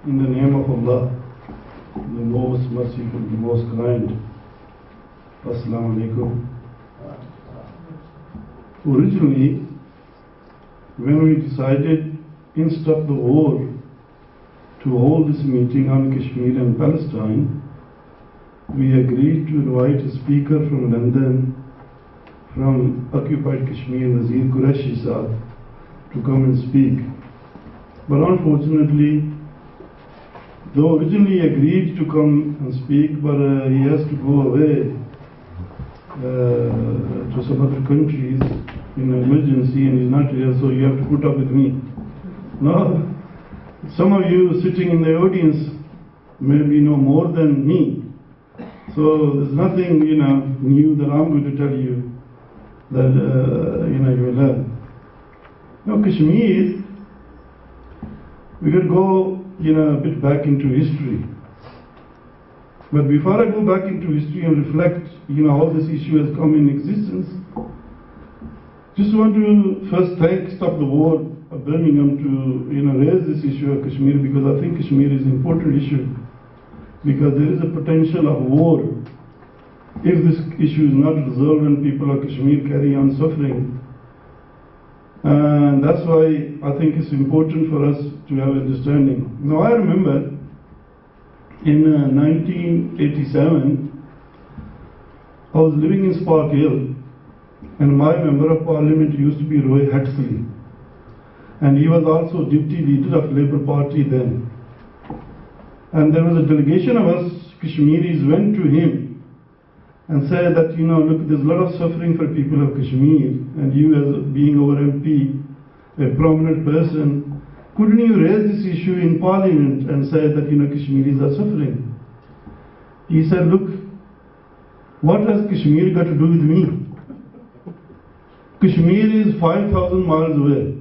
In the name of Allah, the most merciful, the most kind. Assalamu alaikum. Originally, when we decided instead of the war to hold this meeting on Kashmir and Palestine, we agreed to invite a speaker from London, from occupied Kashmir, Nazir Qureshi Sahab, to come and speak. But unfortunately, though originally agreed to come and speak, but he has to go away to some other countries in an emergency, and he's not here, so you have to put up with me. Now, some of you sitting in the audience maybe know more than me, so there's nothing new that I'm going to tell you that you will learn. Now, Kashmir, we could go a bit back into history. But before I go back into history and reflect, how this issue has come in existence, just want to first Stop the War of Birmingham to raise this issue of Kashmir, because I think Kashmir is an important issue, because there is a potential of war if this issue is not resolved and people of Kashmir carry on suffering. And that's why I think it's important for us to have understanding. Now, I remember in 1987, I was living in Spark Hill, and my member of parliament used to be Roy Hatsley, and he was also deputy leader of Labour Party then. And there was a delegation of us Kashmiris went to him and said that, look, there's a lot of suffering for people of Kashmir, and you as being our MP, a prominent person, couldn't you raise this issue in Parliament and say that, Kashmiris are suffering? He said, look, what has Kashmir got to do with me? Kashmir is 5,000 miles away.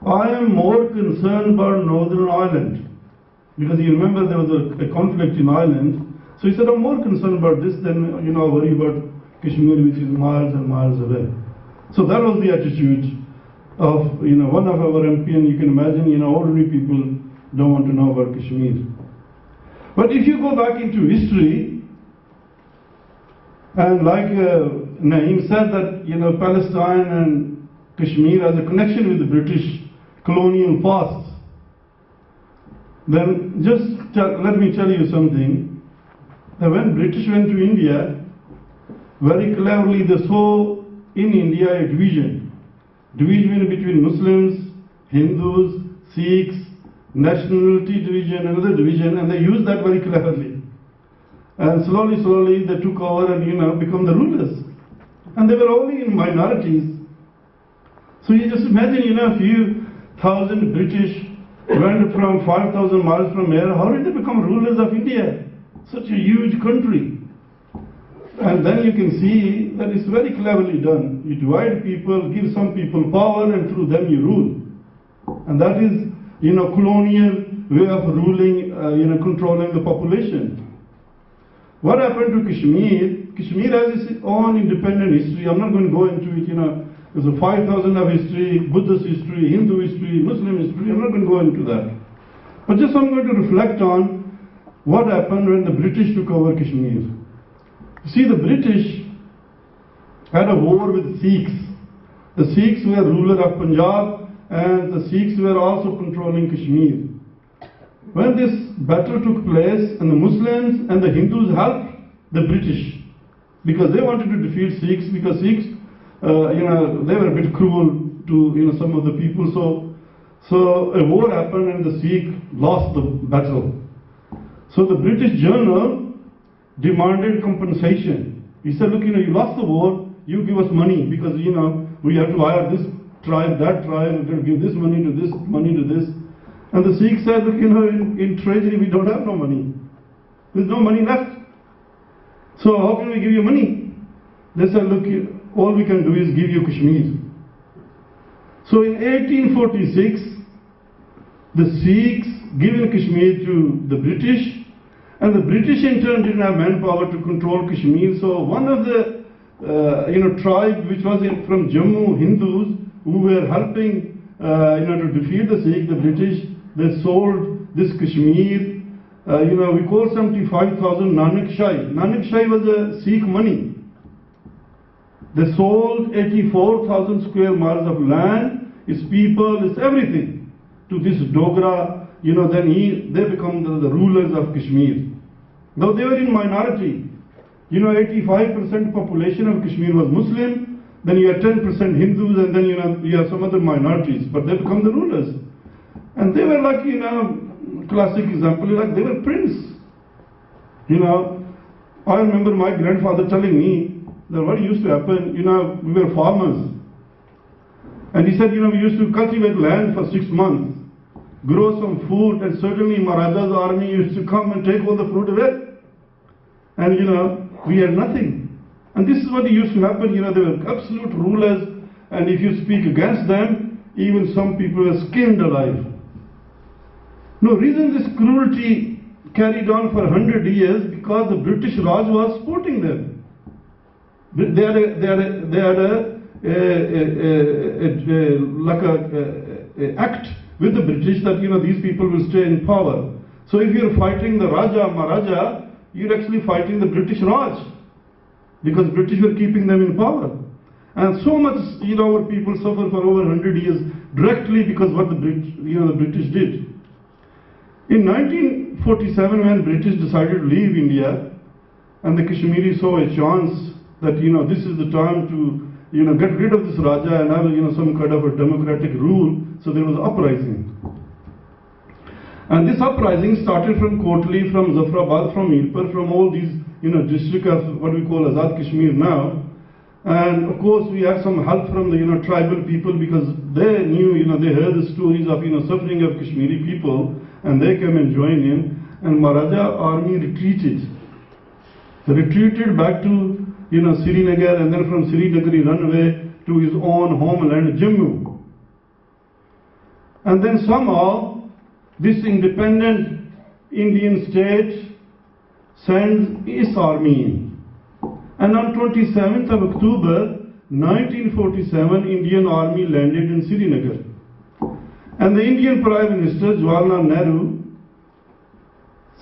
I am more concerned about Northern Ireland, because you remember there was a conflict in Ireland. So he said, I'm more concerned about this than, worry about Kashmir, which is miles and miles away. So that was the attitude of, one of our MP, and you can imagine, ordinary people don't want to know about Kashmir. But if you go back into history, and like Naeem said that, Palestine and Kashmir has a connection with the British colonial past, then just let me tell you something. That when British went to India, very cleverly they saw in India a division between Muslims, Hindus, Sikhs, nationality division, another division, and they used that very cleverly. And slowly they took over and become the rulers. And they were only in minorities. So you just imagine, a few thousand British went from 5,000 miles from here. How did they become rulers of India? Such a huge country. And then you can see that it's very cleverly done. You divide people, give some people power, and through them you rule. And that is, colonial way of ruling, controlling the population. What happened to Kashmir? Kashmir has its own independent history. I'm not going to go into it, there's a 5,000 of history, Buddhist history, Hindu history, Muslim history. I'm not going to go into that. But just I'm going to reflect on what happened when the British took over Kashmir. You see, the British had a war with Sikhs. The Sikhs were ruler of Punjab, and the Sikhs were also controlling Kashmir. When this battle took place, and the Muslims and the Hindus helped the British, because they wanted to defeat Sikhs, because Sikhs, they were a bit cruel to some of the people. So a war happened, and the Sikh lost the battle. So the British general demanded compensation. He said, look, you lost the war, you give us money, because, we have to hire this tribe, that tribe, we're going to give this money to this, money to this. And the Sikhs said, look, in treasury we don't have no money. There's no money left. So how can we give you money? They said, look, all we can do is give you Kashmir. So in 1846, the Sikhs given Kashmir to the British, and the British in turn didn't have manpower to control Kashmir. So one of the tribe which was from Jammu, Hindus, who were helping to defeat the Sikh, the British, they sold this Kashmir, we call 75,000 Nanak Shai. Nanak Shai was a Sikh money. They sold 84,000 square miles of land, its people, its everything to this Dogra. Then they become the rulers of Kashmir. Though they were in minority, 85% population of Kashmir was Muslim, then you have 10% Hindus, and then you have some other minorities, but they become the rulers. And they were like, classic example, like they were prince. I remember my grandfather telling me that what used to happen, we were farmers. And he said, we used to cultivate land for 6 months, grow some food, and suddenly Maharaja's army used to come and take all the fruit away. And we had nothing. And this is what used to happen, they were absolute rulers, and if you speak against them, even some people were skinned alive. No reason this cruelty carried on for 100 years, because the British Raj was supporting them. They had a act with the British that these people will stay in power. So if you're fighting the Raja, Maharaja, you're actually fighting the British Raj, because British were keeping them in power. And so much, our people suffer for over 100 years directly because what the British did. In 1947, when British decided to leave India, and the Kashmiris saw a chance that this is the time to get rid of this Raja and have some kind of a democratic rule, so there was uprising. And this uprising started from Kotli, from Zafrabad, from Mirpur, from all these district of what we call Azad Kashmir now. And of course we had some help from the tribal people, because they knew, they heard the stories of suffering of Kashmiri people, and they came and joined in. And Maharaja army retreated. They retreated back to Srinagar, and then from Srinagar he ran away to his own homeland, Jammu. And then somehow this independent Indian state sends its army in. And on 27th of October 1947, Indian army landed in Srinagar. And the Indian Prime Minister Jawaharlal Nehru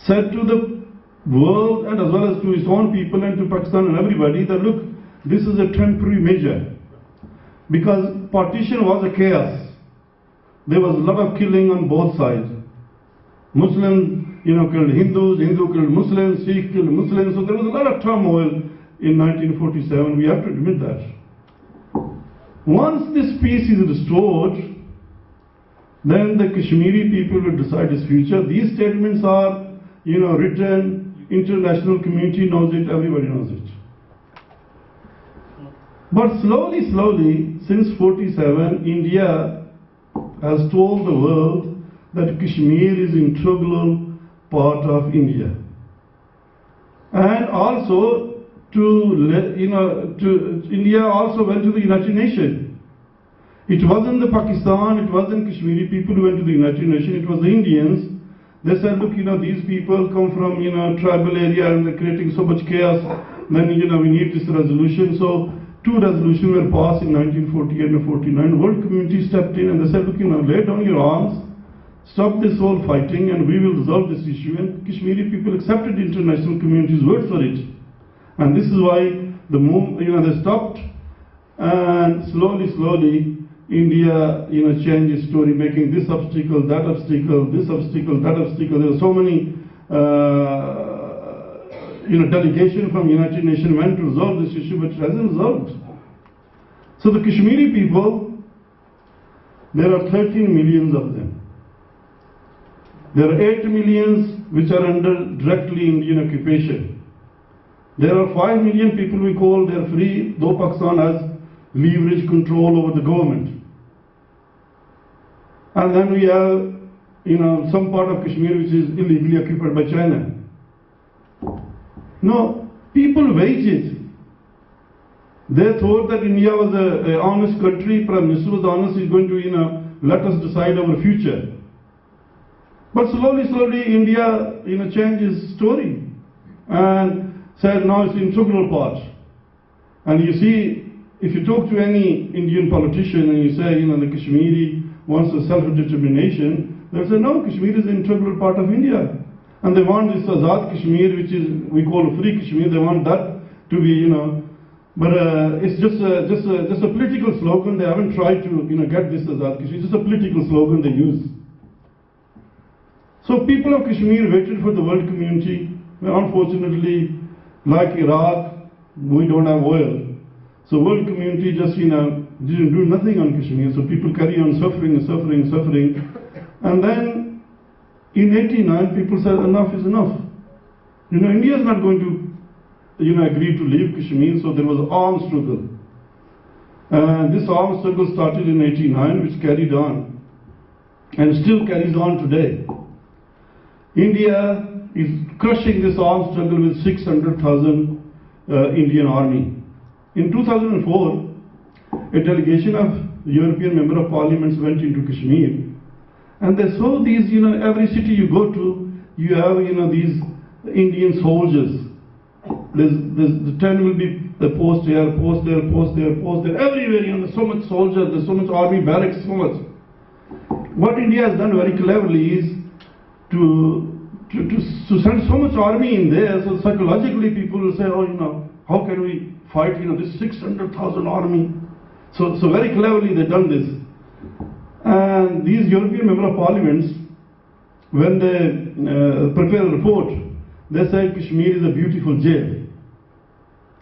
said to the world, and as well as to his own people and to Pakistan and everybody, that look, this is a temporary measure, because partition was a chaos. There was a lot of killing on both sides. Muslims, killed Hindus, Hindu killed Muslims, Sikh killed Muslims, so there was a lot of turmoil in 1947, we have to admit that. Once this peace is restored, then the Kashmiri people will decide its future. These statements are, written, international community knows it, everybody knows it. But slowly, since 47, India has told the world that Kashmir is an integral part of India. And also, India also went to the United Nations. It wasn't the Pakistan, it wasn't Kashmiri people who went to the United Nations, it was the Indians. They said, look, these people come from, tribal area and they're creating so much chaos, then, we need this resolution. So, 2 resolutions were passed in 1948 and 49. The world community stepped in and they said, look, lay down your arms, stop this whole fighting, and we will resolve this issue. And Kashmiri people accepted the international community's word for it. And this is why the they stopped, and slowly, India, changed its story, making this obstacle, that obstacle, this obstacle, that obstacle. There were so many, delegation from United Nations went to resolve this issue, but it hasn't resolved. So the Kashmiri people, there are 13 millions of them. There are 8 millions which are under directly Indian occupation. There are 5 million people we call they are free, though Pakistan has leverage control over the government. And then we have, some part of Kashmir which is illegally occupied by China. No, people waited. They thought that India was an honest country, Prime Minister was honest, he's going to, let us decide our future. But slowly, India, changed its story and said now it's an integral part. And you see, if you talk to any Indian politician and you say, the Kashmiri wants a self-determination, They'll say, no, Kashmir is an integral part of India. And they want this Azad Kashmir, which is, we call free Kashmir, they want that to be, but it's just a political slogan. They haven't tried to, get this Azad Kashmir. It's just a political slogan they use. So people of Kashmir waited for the world community. Unfortunately, like Iraq, we don't have oil. So world community just, didn't do nothing on Kashmir. So people carry on suffering and suffering and suffering. And then in '89, people said enough is enough. India is not going to, agree to leave Kashmir. So there was an armed struggle. And this armed struggle started in '89, which carried on and still carries on today. India is crushing this armed struggle with 600,000 Indian army. In 2004, a delegation of European Member of Parliaments went into Kashmir, and they saw these, every city you go to, you have, these Indian soldiers. The 10 will be the post here, post there, post there, post there, everywhere, there's so much soldiers, there's so much army barracks, so much. What India has done very cleverly is to send so much army in there, so psychologically people will say, oh, how can we fight, this 600,000 army? So very cleverly they've done this. And these European Member of Parliaments, when they prepare a report, they say Kashmir is a beautiful jail.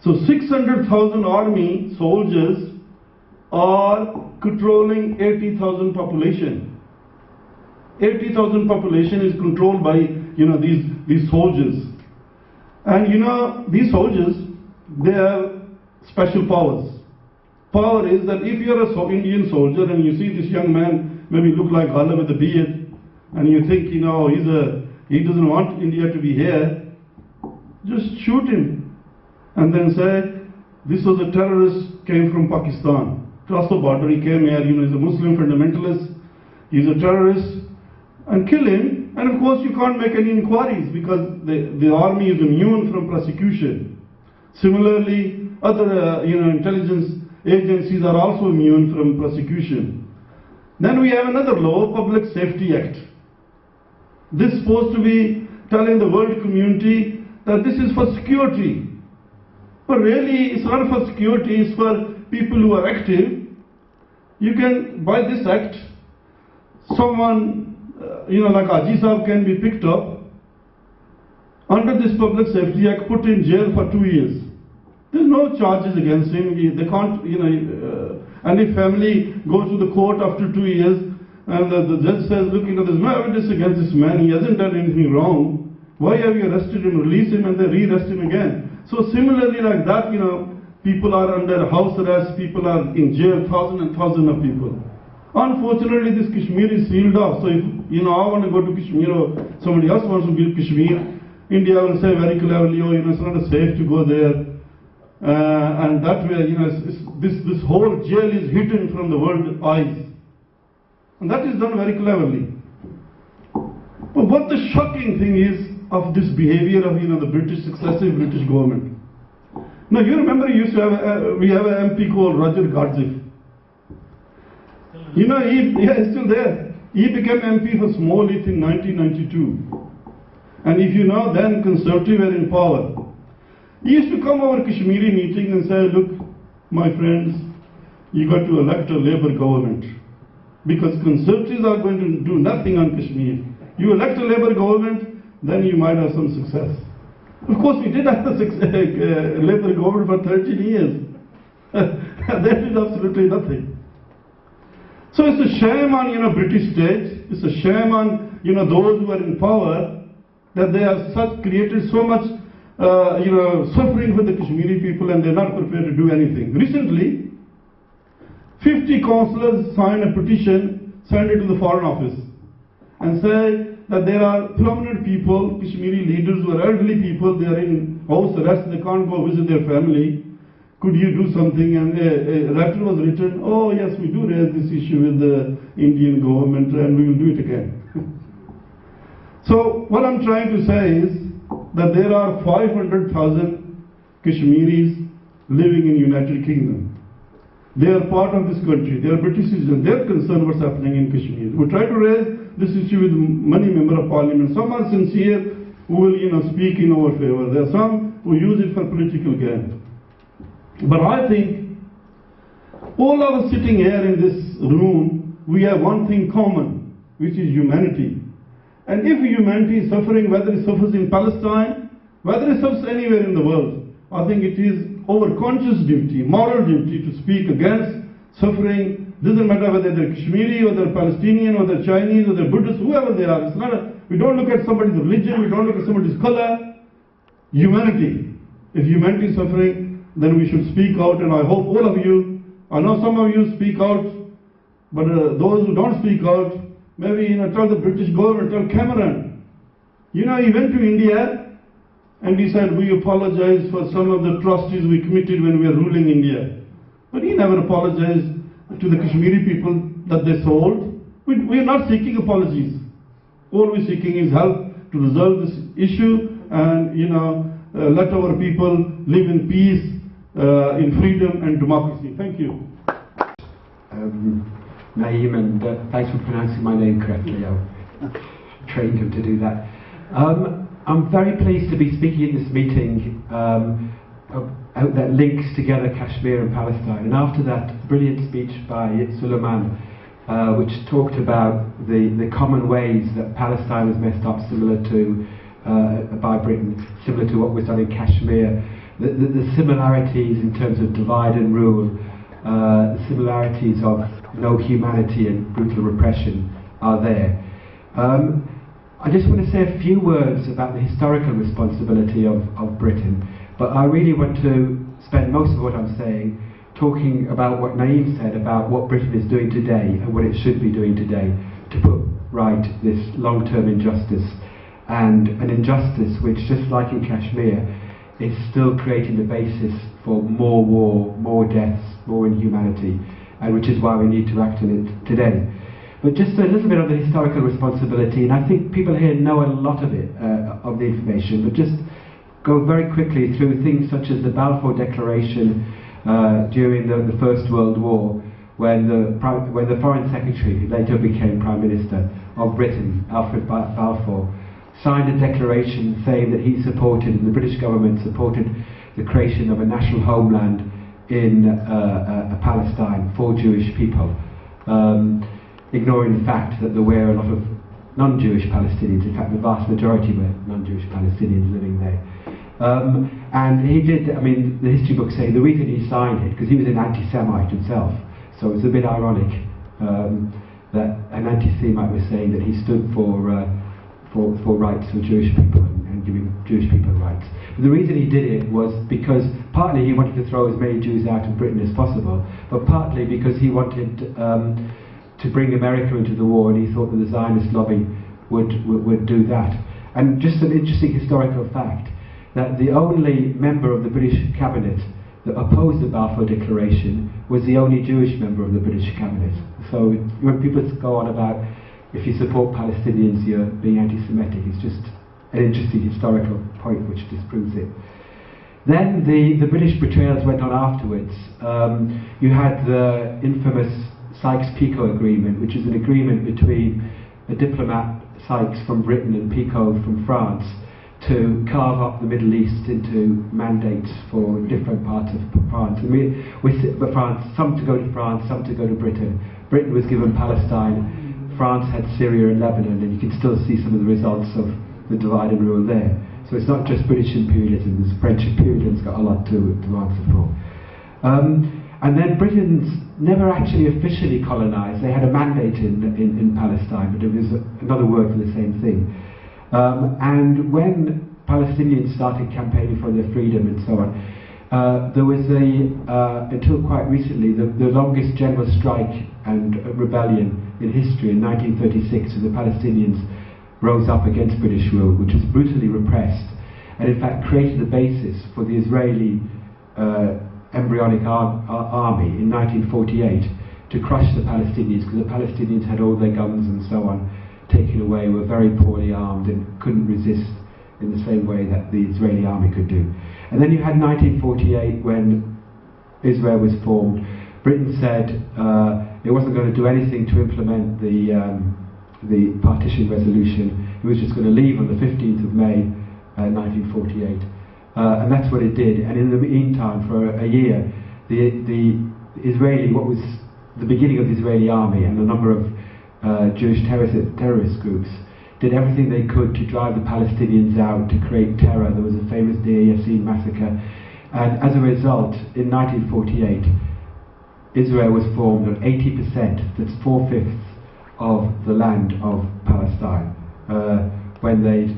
So 600,000 army soldiers are controlling 80,000 population. 80,000 population is controlled by, these soldiers. And these soldiers, they have special powers. Power is that if you're an Indian soldier and you see this young man maybe look like Ghala with a beard, and you think, he doesn't want India to be here, just shoot him. And then say, this was a terrorist, came from Pakistan. Across the border, he came here, he's a Muslim fundamentalist, he's a terrorist, and kill him. And of course you can't make any inquiries because the army is immune from prosecution. Similarly, other intelligence agencies are also immune from prosecution. Then we have another law, Public Safety Act. This is supposed to be telling the world community that this is for security. But really, it's not for security, it's for people who are active. You can, by this act, someone, like Aji Saab can be picked up under this Public Safety Act, put in jail for 2 years. There's no charges against him. They can't, and if family goes to the court after 2 years, and the judge says, look, there's no evidence against this man, he hasn't done anything wrong. Why have you arrested him, release him, and they re-arrest him again? So similarly like that, people are under house arrest, people are in jail, thousands and thousands of people. Unfortunately, this Kashmir is sealed off. So if, I want to go to Kashmir or somebody else wants to go to Kashmir, India will say very cleverly, it's not safe to go there. And that way, this whole jail is hidden from the world's eyes. And that is done very cleverly. But what the shocking thing is of this behavior of, the successive British government. Now, you remember we have an MP called Roger Garzik. He's still there. He became MP for Smallheath in 1992. And if then Conservative were in power. He used to come over Kashmiri meeting and say, look, my friends, you got to elect a Labour government. Because Conservatives are going to do nothing on Kashmir. You elect a Labour government, then you might have some success. Of course, we did have a Labour government for 13 years. They did absolutely nothing. So it's a shame on, British states, it's a shame on, those who are in power, that they have created so much, suffering for the Kashmiri people, and they're not prepared to do anything. Recently, 50 councillors signed a petition, sent it to the Foreign Office, and say that there are prominent people, Kashmiri leaders who are elderly people, they are in house arrest, they can't go visit their family. Could you do something? And a letter was written, oh yes, we do raise this issue with the Indian government and we will do it again. So what I'm trying to say is that there are 500,000 Kashmiris living in United Kingdom. They are part of this country, they are British citizens, they are concerned what's happening in Kashmir. We try to raise this issue with many members of parliament. Some are sincere, who will, speak in our favor. There are some who use it for political gain. But I think all of us sitting here in this room, we have one thing common, which is humanity. And if humanity is suffering, whether it suffers in Palestine, whether it suffers anywhere in the world, I think it is our conscious duty, moral duty, to speak against suffering. Doesn't matter whether they're Kashmiri or they're Palestinian or they're Chinese or they're Buddhist, whoever they are. It's not we don't look at somebody's religion, we don't look at somebody's color. Humanity. If humanity is suffering, then we should speak out, and I hope all of you, I know some of you speak out, but those who don't speak out, maybe tell the British government, tell Cameron. He went to India and he said, we apologize for some of the atrocities we committed when we were ruling India. But he never apologized to the Kashmiri people that they sold. We are not seeking apologies. All we're seeking is help to resolve this issue and let our people live in peace, in freedom and democracy. Thank you. Naeem, and thanks for pronouncing my name correctly. I trained him to do that. I'm very pleased to be speaking in this meeting that links together Kashmir and Palestine. And after that brilliant speech by Suleiman, which talked about the common ways that Palestine was messed up, similar to by Britain, similar to what was done in Kashmir, the similarities in terms of divide and rule, the similarities of no humanity and brutal repression are there. I just want to say a few words about the historical responsibility of Britain, but I really want to spend most of what I'm saying talking about what Naeem said about what Britain is doing today and what it should be doing today to put right this long-term injustice, and an injustice which, just like in Kashmir, is still creating the basis for more war, more deaths, more inhumanity, and which is why we need to act on it today. But just a little bit of the historical responsibility, and I think people here know a lot of it, of the information, but just go very quickly through things such as the Balfour Declaration during the First World War, when the Foreign Secretary, who later became Prime Minister of Britain, Alfred Balfour, signed a declaration saying that he supported, and the British government supported, the creation of a national homeland in Palestine for Jewish people, ignoring the fact that there were a lot of non-Jewish Palestinians. In fact, the vast majority were non-Jewish Palestinians living there. And he did, the history books say the reason he signed it, because he was an anti-Semite himself, so it's a bit ironic that an anti-Semite was saying that he stood for rights for Jewish people and giving Jewish people rights. But the reason he did it was because partly he wanted to throw as many Jews out of Britain as possible, but partly because he wanted to bring America into the war, and he thought that the Zionist lobby would do that. And just an interesting historical fact, that the only member of the British cabinet that opposed the Balfour Declaration was the only Jewish member of the British cabinet. So when people go on about if you support Palestinians you're being anti-Semitic, it's just an interesting historical point which disproves it. Then the British betrayals went on afterwards. You had the infamous Sykes-Picot Agreement, which is an agreement between a diplomat, Sykes from Britain, and Picot from France, to carve up the Middle East into mandates for different parts of France. And France, some to go to France, some to go to Britain. Britain was given Palestine, France had Syria and Lebanon, and you can still see some of the results of the divide and rule there. So it's not just British imperialism, there's French imperialism's got a lot to answer for. And then Britain's never actually officially colonised. They had a mandate in Palestine, but it was another word for the same thing. And when Palestinians started campaigning for their freedom and so on, there was until quite recently, the longest general strike and rebellion in history in 1936, when the Palestinians rose up against British rule, which was brutally repressed, and in fact created the basis for the Israeli embryonic army in 1948 to crush the Palestinians, because the Palestinians had all their guns and so on taken away, were very poorly armed and couldn't resist in the same way that the Israeli army could do. And then you had 1948, when Israel was formed. Britain said it wasn't going to do anything to implement the the partition resolution. It was just going to leave on the 15th of May 1948, and that's what it did. And in the meantime, for a year, the Israeli, what was the beginning of the Israeli army and a number of Jewish terrorist groups did everything they could to drive the Palestinians out, to create terror. There was a famous Deir Yassin massacre, and as a result, in 1948, Israel was formed on 80%, that's 4/5 of the land of Palestine, when they'd,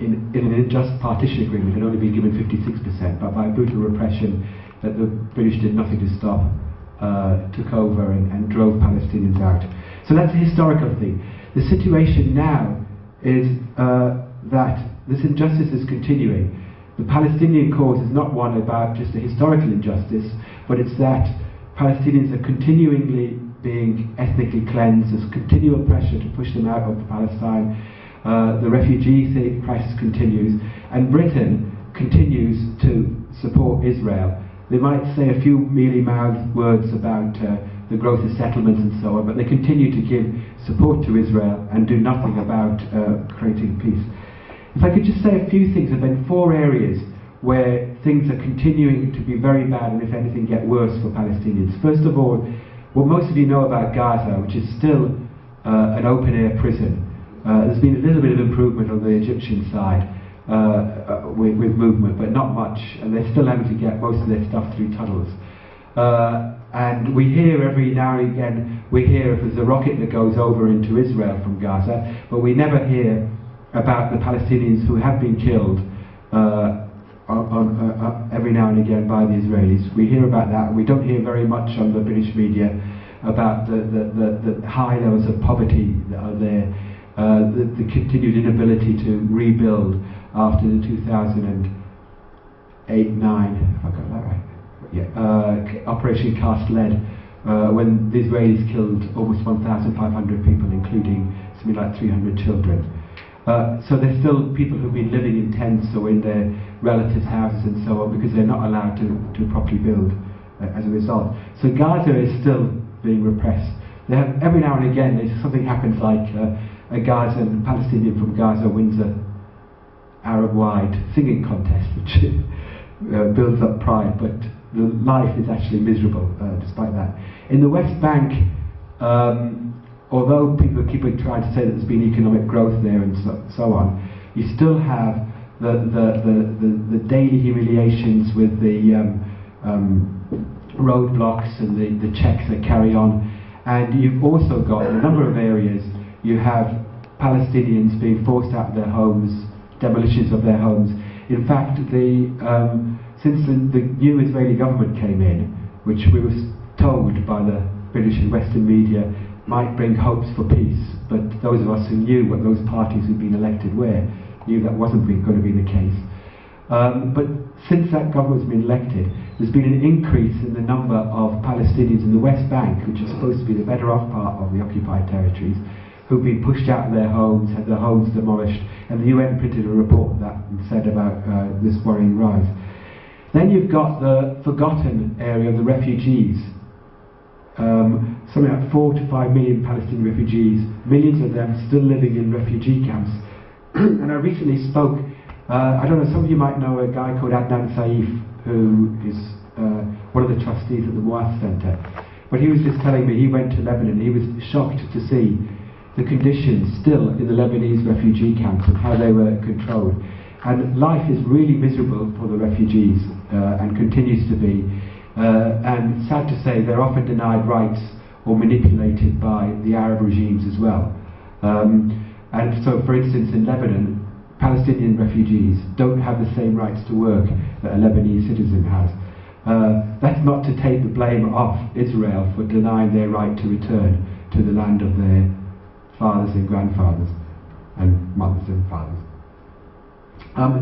in an unjust partition agreement, had only been given 56%, but by brutal repression that the British did nothing to stop, took over and drove Palestinians out. So that's a historical thing. The situation now is that this injustice is continuing. The Palestinian cause is not one about just a historical injustice, but it's that Palestinians are continually being ethnically cleansed. There's continual pressure to push them out of Palestine. The refugee crisis continues, and Britain continues to support Israel. They might say a few mealy-mouthed words about the growth of settlements and so on, but they continue to give support to Israel and do nothing about creating peace. If I could just say a few things about 4 areas where things are continuing to be very bad and if anything get worse for Palestinians. First of all, what most of you know about Gaza, which is still an open-air prison. There's been a little bit of improvement on the Egyptian side with movement, but not much, and they're still having to get most of their stuff through tunnels. And we hear every now and again, we hear if there's a rocket that goes over into Israel from Gaza, but we never hear about the Palestinians who have been killed every now and again by the Israelis. We hear about that, and we don't hear very much on the British media about the high levels of poverty that are there, the continued inability to rebuild after the 2008-9, if I got that right, Operation Cast Lead, when the Israelis killed almost 1,500 people, including something like 300 children. So there's still people who've been living in tents or in their relatives' houses and so on because they're not allowed to properly build as a result. So Gaza is still being repressed. They have, every now and again, something happens like a Gazan Palestinian from Gaza wins a Arab-wide singing contest, which builds up pride, but the life is actually miserable despite that. In the West Bank, although people keep trying to say that there's been economic growth there and so on, you still have the daily humiliations with the roadblocks and the checks that carry on. And you've also got, in a number of areas, you have Palestinians being forced out of their homes, demolitions of their homes. In fact, since the new Israeli government came in, which we were told by the British and Western media might bring hopes for peace, but those of us who knew what those parties who'd been elected were, knew that wasn't going to be the case. But since that government's been elected, there's been an increase in the number of Palestinians in the West Bank, which is supposed to be the better off part of the occupied territories, who've been pushed out of their homes, had their homes demolished, and the UN printed a report that said about this worrying rise. Then you've got the forgotten area of the refugees. Something like 4 to 5 million Palestinian refugees, millions of them still living in refugee camps. And I recently spoke, I don't know, some of you might know a guy called Adnan Saif, who is one of the trustees at the Muath Center. But he was just telling me he went to Lebanon, he was shocked to see the conditions still in the Lebanese refugee camps and how they were controlled. And life is really miserable for the refugees and continues to be. And sad to say, they're often denied rights or manipulated by the Arab regimes as well. And so, for instance, in Lebanon, Palestinian refugees don't have the same rights to work that a Lebanese citizen has. That's not to take the blame off Israel for denying their right to return to the land of their fathers and grandfathers and mothers and fathers.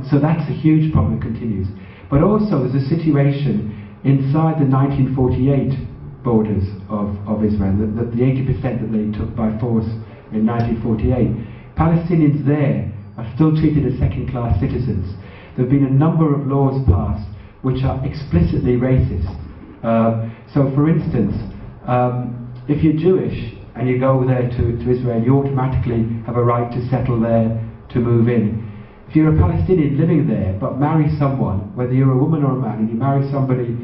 So that's a huge problem that continues. But also there's a situation inside the 1948 borders of Israel, the 80% that they took by force in 1948. Palestinians there are still treated as second-class citizens. There have been a number of laws passed which are explicitly racist. So for instance, if you're Jewish, and you go there to Israel, you automatically have a right to settle there, to move in. If you're a Palestinian living there, but marry someone, whether you're a woman or a man, and you marry somebody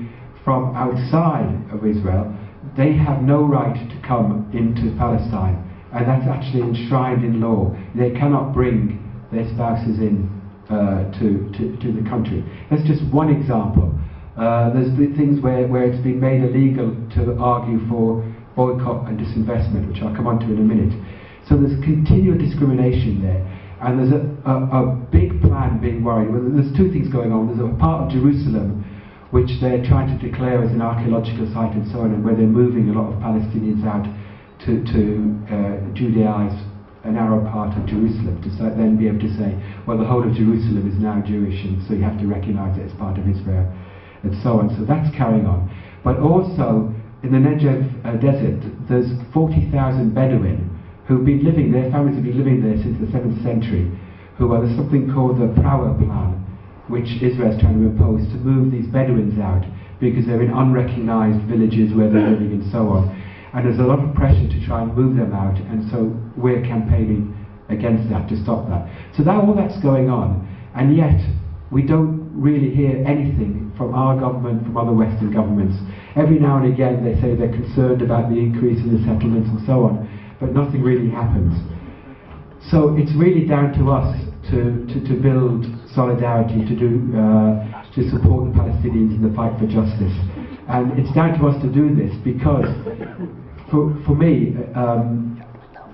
from outside of Israel, they have no right to come into Palestine, and that's actually enshrined in law. They cannot bring their spouses in to the country. That's just one example. There's been things where it's been made illegal to argue for boycott and disinvestment, which I'll come on to in a minute. So there's continual discrimination there, and there's a big plan being worried. Well, there's two things going on. There's a part of Jerusalem which they're trying to declare as an archaeological site and so on, and where they're moving a lot of Palestinians out to Judaize an Arab part of Jerusalem, to then be able to say, well, the whole of Jerusalem is now Jewish, and so you have to recognize it as part of Israel, and so on. So that's carrying on. But also, in the Negev desert, there's 40,000 Bedouin who've been living there, families have been living there since the 7th century, who are, there's something called the Prawa Plan, which Israel is trying to impose, to move these Bedouins out because they're in unrecognized villages where they're living and so on. And there's a lot of pressure to try and move them out, and so we're campaigning against that, to stop that. So all that's going on, and yet we don't really hear anything from our government, from other Western governments. Every now and again they say they're concerned about the increase in the settlements and so on, but nothing really happens. So it's really down to us to build solidarity, to support the Palestinians in the fight for justice. And it's down to us to do this because, for me,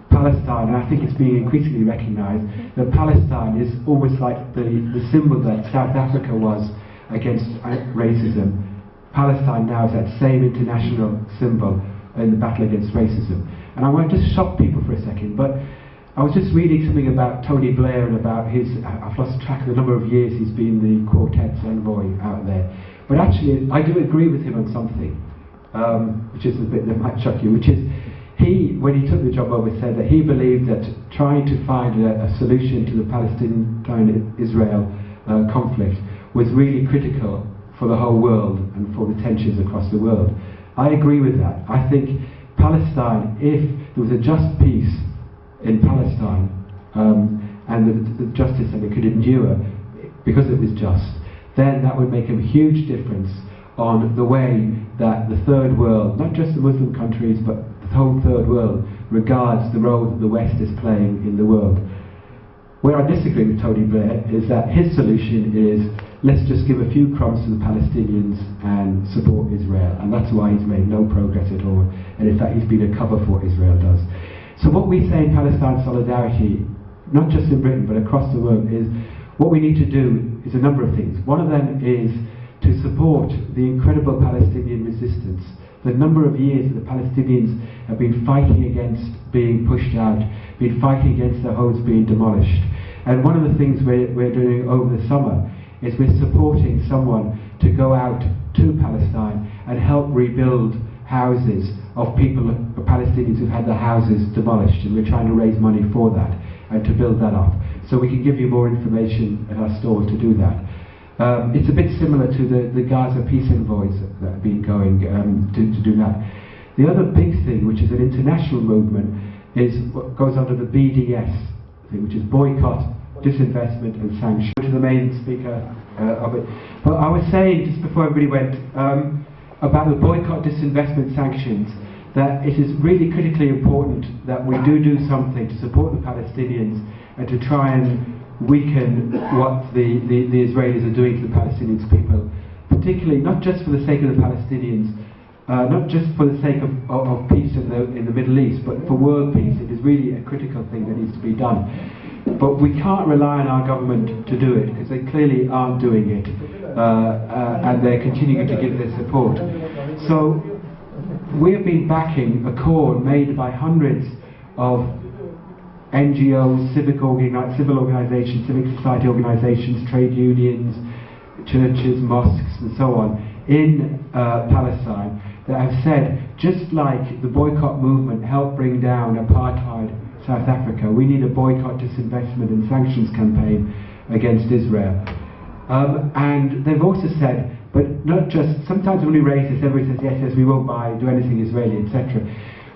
Palestine, and I think it's being increasingly recognised, that Palestine is almost like the symbol that South Africa was against racism. Palestine now is that same international symbol in the battle against racism. And I want to just shock people for a second, but I was just reading something about Tony Blair and about his, I've lost track of the number of years he's been the Quartet's envoy out there. But actually, I do agree with him on something, which is a bit that might shock you, which is, when he took the job over, said that he believed that trying to find a solution to the Palestine-Israel conflict was really critical for the whole world and for the tensions across the world. I agree with that. I think Palestine, if there was a just peace in Palestine, and the justice that it could endure because it was just, then that would make a huge difference on the way that the third world, not just the Muslim countries, but the whole third world, regards the role that the West is playing in the world. Where I disagree with Tony Blair is that his solution is, let's just give a few crumbs to the Palestinians and support Israel, and that's why he's made no progress at all, and in fact he's been a cover for what Israel does. So what we say in Palestine Solidarity, not just in Britain but across the world, is what we need to do is a number of things. One of them is to support the incredible Palestinian resistance. The number of years that the Palestinians have been fighting against being pushed out, been fighting against their homes being demolished. And one of the things we're doing over the summer is we're supporting someone to go out to Palestine and help rebuild houses of people, of Palestinians who've had their houses demolished, and we're trying to raise money for that and to build that up. So we can give you more information at our store to do that. It's a bit similar to the Gaza peace envoys that have been going to do that. The other big thing, which is an international movement, is what goes under the BDS, which is boycott, disinvestment and sanctions. To the main speaker of it. But I was saying, just before everybody went, about the boycott, disinvestment, sanctions, that it is really critically important that we do something to support the Palestinians and to try and weaken what the Israelis are doing to the Palestinian people, particularly not just for the sake of the Palestinians, not just for the sake of peace in the Middle East, but for world peace. It is really a critical thing that needs to be done. But we can't rely on our government to do it, because they clearly aren't doing it, and they're continuing to give their support. So we have been backing a call made by hundreds of NGOs, civil organisations, civic society organisations, trade unions, churches, mosques and so on in Palestine that have said, just like the boycott movement helped bring down apartheid South Africa, we need a boycott, disinvestment and sanctions campaign against Israel. And they've also said, but not just, sometimes when we raise this, everybody says, yes, we won't do anything Israeli, etc.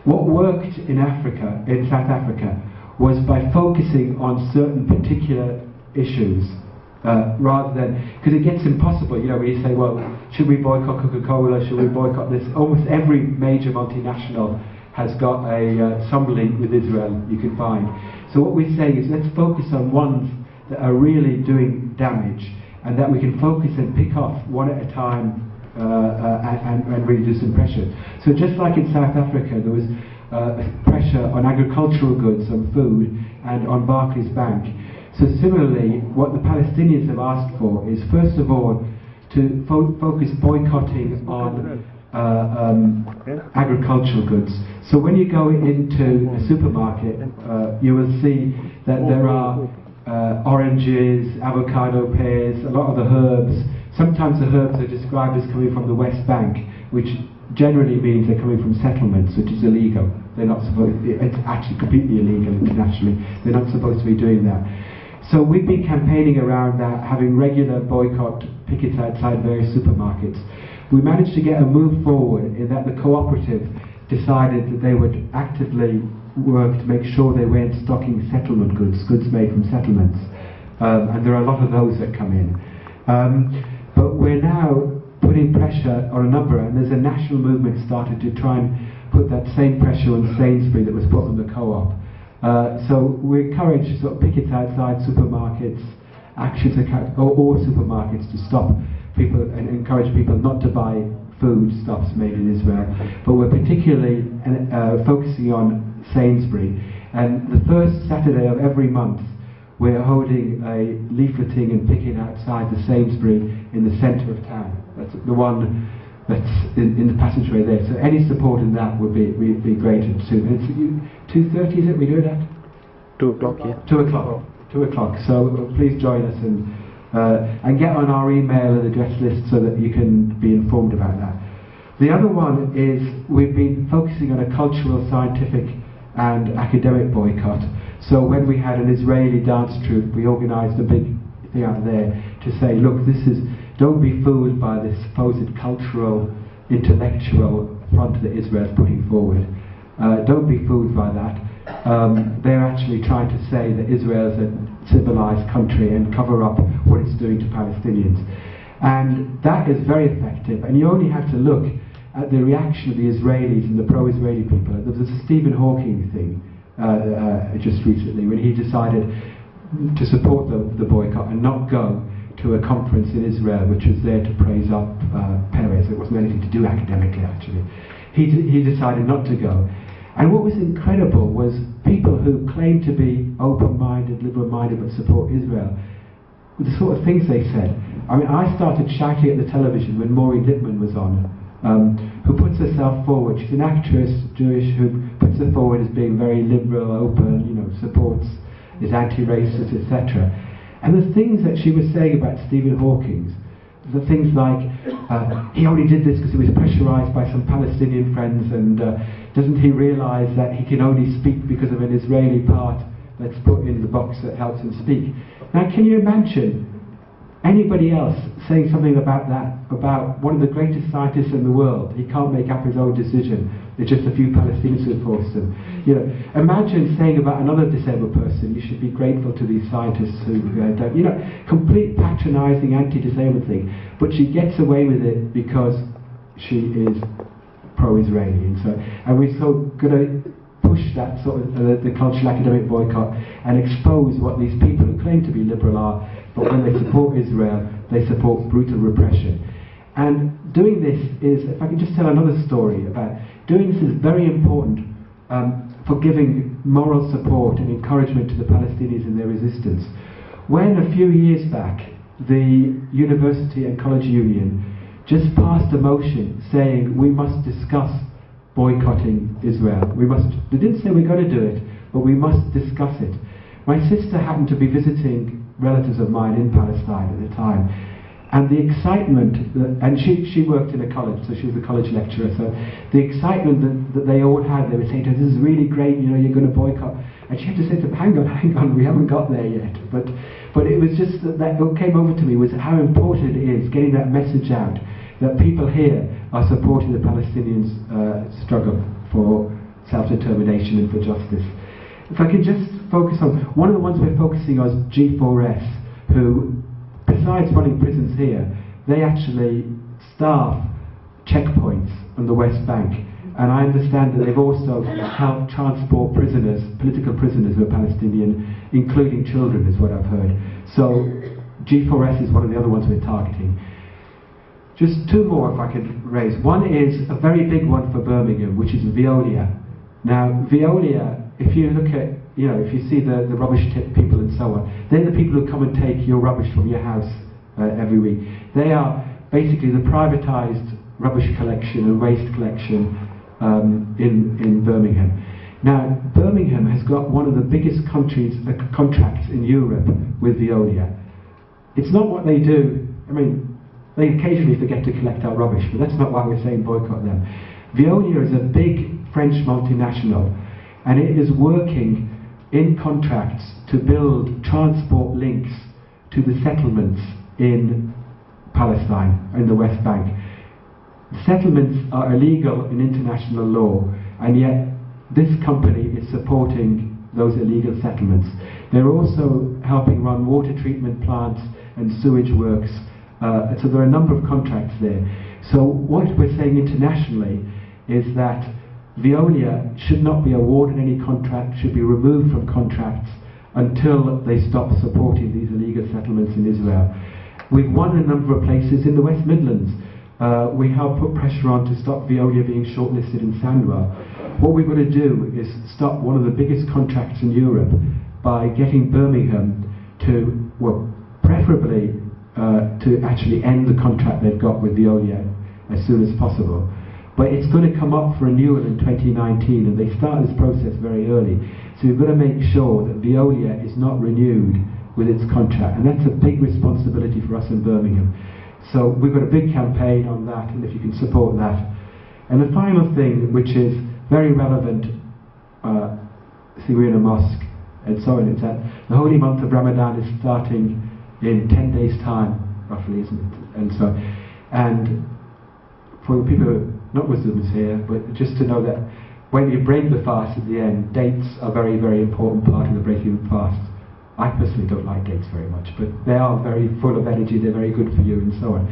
What worked in Africa, in South Africa, was by focusing on certain particular issues, rather than, because it gets impossible, you know, when you say, well, should we boycott Coca-Cola, should we boycott this? Almost every major multinational has got some link with Israel you can find. So what we're saying is, let's focus on ones that are really doing damage, and that we can focus and pick off one at a time, and really do some pressure. So just like in South Africa, there was pressure on agricultural goods, on food, and on Barclays Bank. So similarly, what the Palestinians have asked for is, first of all, to focus boycotting on agricultural goods. So when you go into a supermarket, you will see that there are oranges, avocado, pears, a lot of the herbs. Sometimes the herbs are described as coming from the West Bank, which generally means they're coming from settlements, which is illegal. They're not supposed. It's actually completely illegal internationally. They're not supposed to be doing that. So we've been campaigning around that, having regular boycott pickets outside various supermarkets. We managed to get a move forward in that the cooperative decided that they would actively work to make sure they weren't stocking settlement goods, goods made from settlements. And there are a lot of those that come in. But we're now putting pressure on a number, and there's a national movement started to try and put that same pressure on Sainsbury that was put on the co-op. So we encourage sort of pickets outside supermarkets, actions or supermarkets to stop people and encourage people not to buy foodstuffs made in Israel. But we're particularly focusing on Sainsbury. And the first Saturday of every month, we're holding a leafleting and picking outside the Sainsbury in the centre of town. That's the one that's in the passageway there. So any support in that would be great. It's 2:30, is it? We do that? 2 o'clock, yeah. 2 o'clock. 2 o'clock. So please join us and get on our email and address list so that you can be informed about that. The other one is we've been focusing on a cultural, scientific and academic boycott. So when we had an Israeli dance troupe, we organised a big thing out there to say, look, don't be fooled by this supposed cultural, intellectual front that Israel's putting forward. Don't be fooled by that. They're actually trying to say that Israel's a civilized country and cover up what it's doing to Palestinians. And that is very effective, and you only have to look at the reaction of the Israelis and the pro-Israeli people. There was a Stephen Hawking thing just recently when he decided to support the boycott and not go to a conference in Israel which was there to praise up Peres. It wasn't anything to do academically, actually. He decided not to go. And what was incredible was people who claimed to be open-minded, liberal-minded, but support Israel, the sort of things they said. I mean, I started shouting at the television when Maureen Lipman was on, who puts herself forward. She's an actress, Jewish, who puts her forward as being very liberal, open, you know, supports, is anti-racist, etc. And the things that she was saying about Stephen Hawking, the things like, he only did this because he was pressurised by some Palestinian friends, and doesn't he realise that he can only speak because of an Israeli part that's put in the box that helps him speak. Now, can you imagine anybody else saying something about that, about one of the greatest scientists in the world? He can't make up his own decision. There's just a few Palestinians who forced him. You know, imagine saying about another disabled person, you should be grateful to these scientists who don't, you know, complete patronising, anti-disabled thing. But she gets away with it because she is pro-Israeli. And we're so going to push that sort of the cultural academic boycott and expose what these people who claim to be liberal are, but when they support Israel, they support brutal repression. And doing this is, if I can just tell another story about, doing this is very important for giving moral support and encouragement to the Palestinians in their resistance. When a few years back, the University and College Union just passed a motion saying we must discuss boycotting Israel. They didn't say we're going to do it, but we must discuss it. My sister happened to be visiting relatives of mine in Palestine at the time, and the excitement, and she worked in a college, so she was a college lecturer, so the excitement that they all had, they were saying to her, this is really great, you know, you're going to boycott. And she had to say to them, hang on, we haven't got there yet. But it was just that what came over to me was how important it is getting that message out, that people here are supporting the Palestinians' struggle for self-determination and for justice. If I could just focus on, one of the ones we're focusing on is G4S, who, besides running prisons here, they actually staff checkpoints on the West Bank. And I understand that they've also helped transport prisoners, political prisoners who are Palestinian, including children, is what I've heard. So G4S is one of the other ones we're targeting. Just two more, if I could raise. One is a very big one for Birmingham, which is Veolia. Now, Veolia, if you look at, if you see the rubbish tip people and so on, they're the people who come and take your rubbish from your house every week. They are basically the privatised rubbish collection and waste collection in Birmingham. Now, Birmingham has got one of the biggest contracts in Europe with Veolia. It's not what they do. I mean, they occasionally forget to collect our rubbish, but that's not why we're saying boycott them. Veolia is a big French multinational, and it is working in contracts to build transport links to the settlements in Palestine, in the West Bank. The settlements are illegal in international law, and yet this company is supporting those illegal settlements. They're also helping run water treatment plants and sewage works, so there are a number of contracts there. So what we're saying internationally is that Veolia should not be awarded any contract, should be removed from contracts until they stop supporting these illegal settlements in Israel. We've won a number of places in the West Midlands. We helped put pressure on to stop Veolia being shortlisted in Sandwell. What we've got to do is stop one of the biggest contracts in Europe by getting Birmingham to, well, preferably to actually end the contract they've got with Veolia as soon as possible. But it's going to come up for renewal in 2019, and they start this process very early. So we've got to make sure that Veolia is not renewed with its contract, and that's a big responsibility for us in Birmingham. So we've got a big campaign on that, and if you can support that. And the final thing, which is very relevant, see, we're in a mosque, and so on, it's that the holy month of Ramadan is starting in 10 days' time, roughly, isn't it? And for the people who are not Muslims here, but just to know that when you break the fast at the end, dates are a very, very important part of the breaking of the fast. I personally don't like dates very much, but they are very full of energy, they're very good for you, and so on.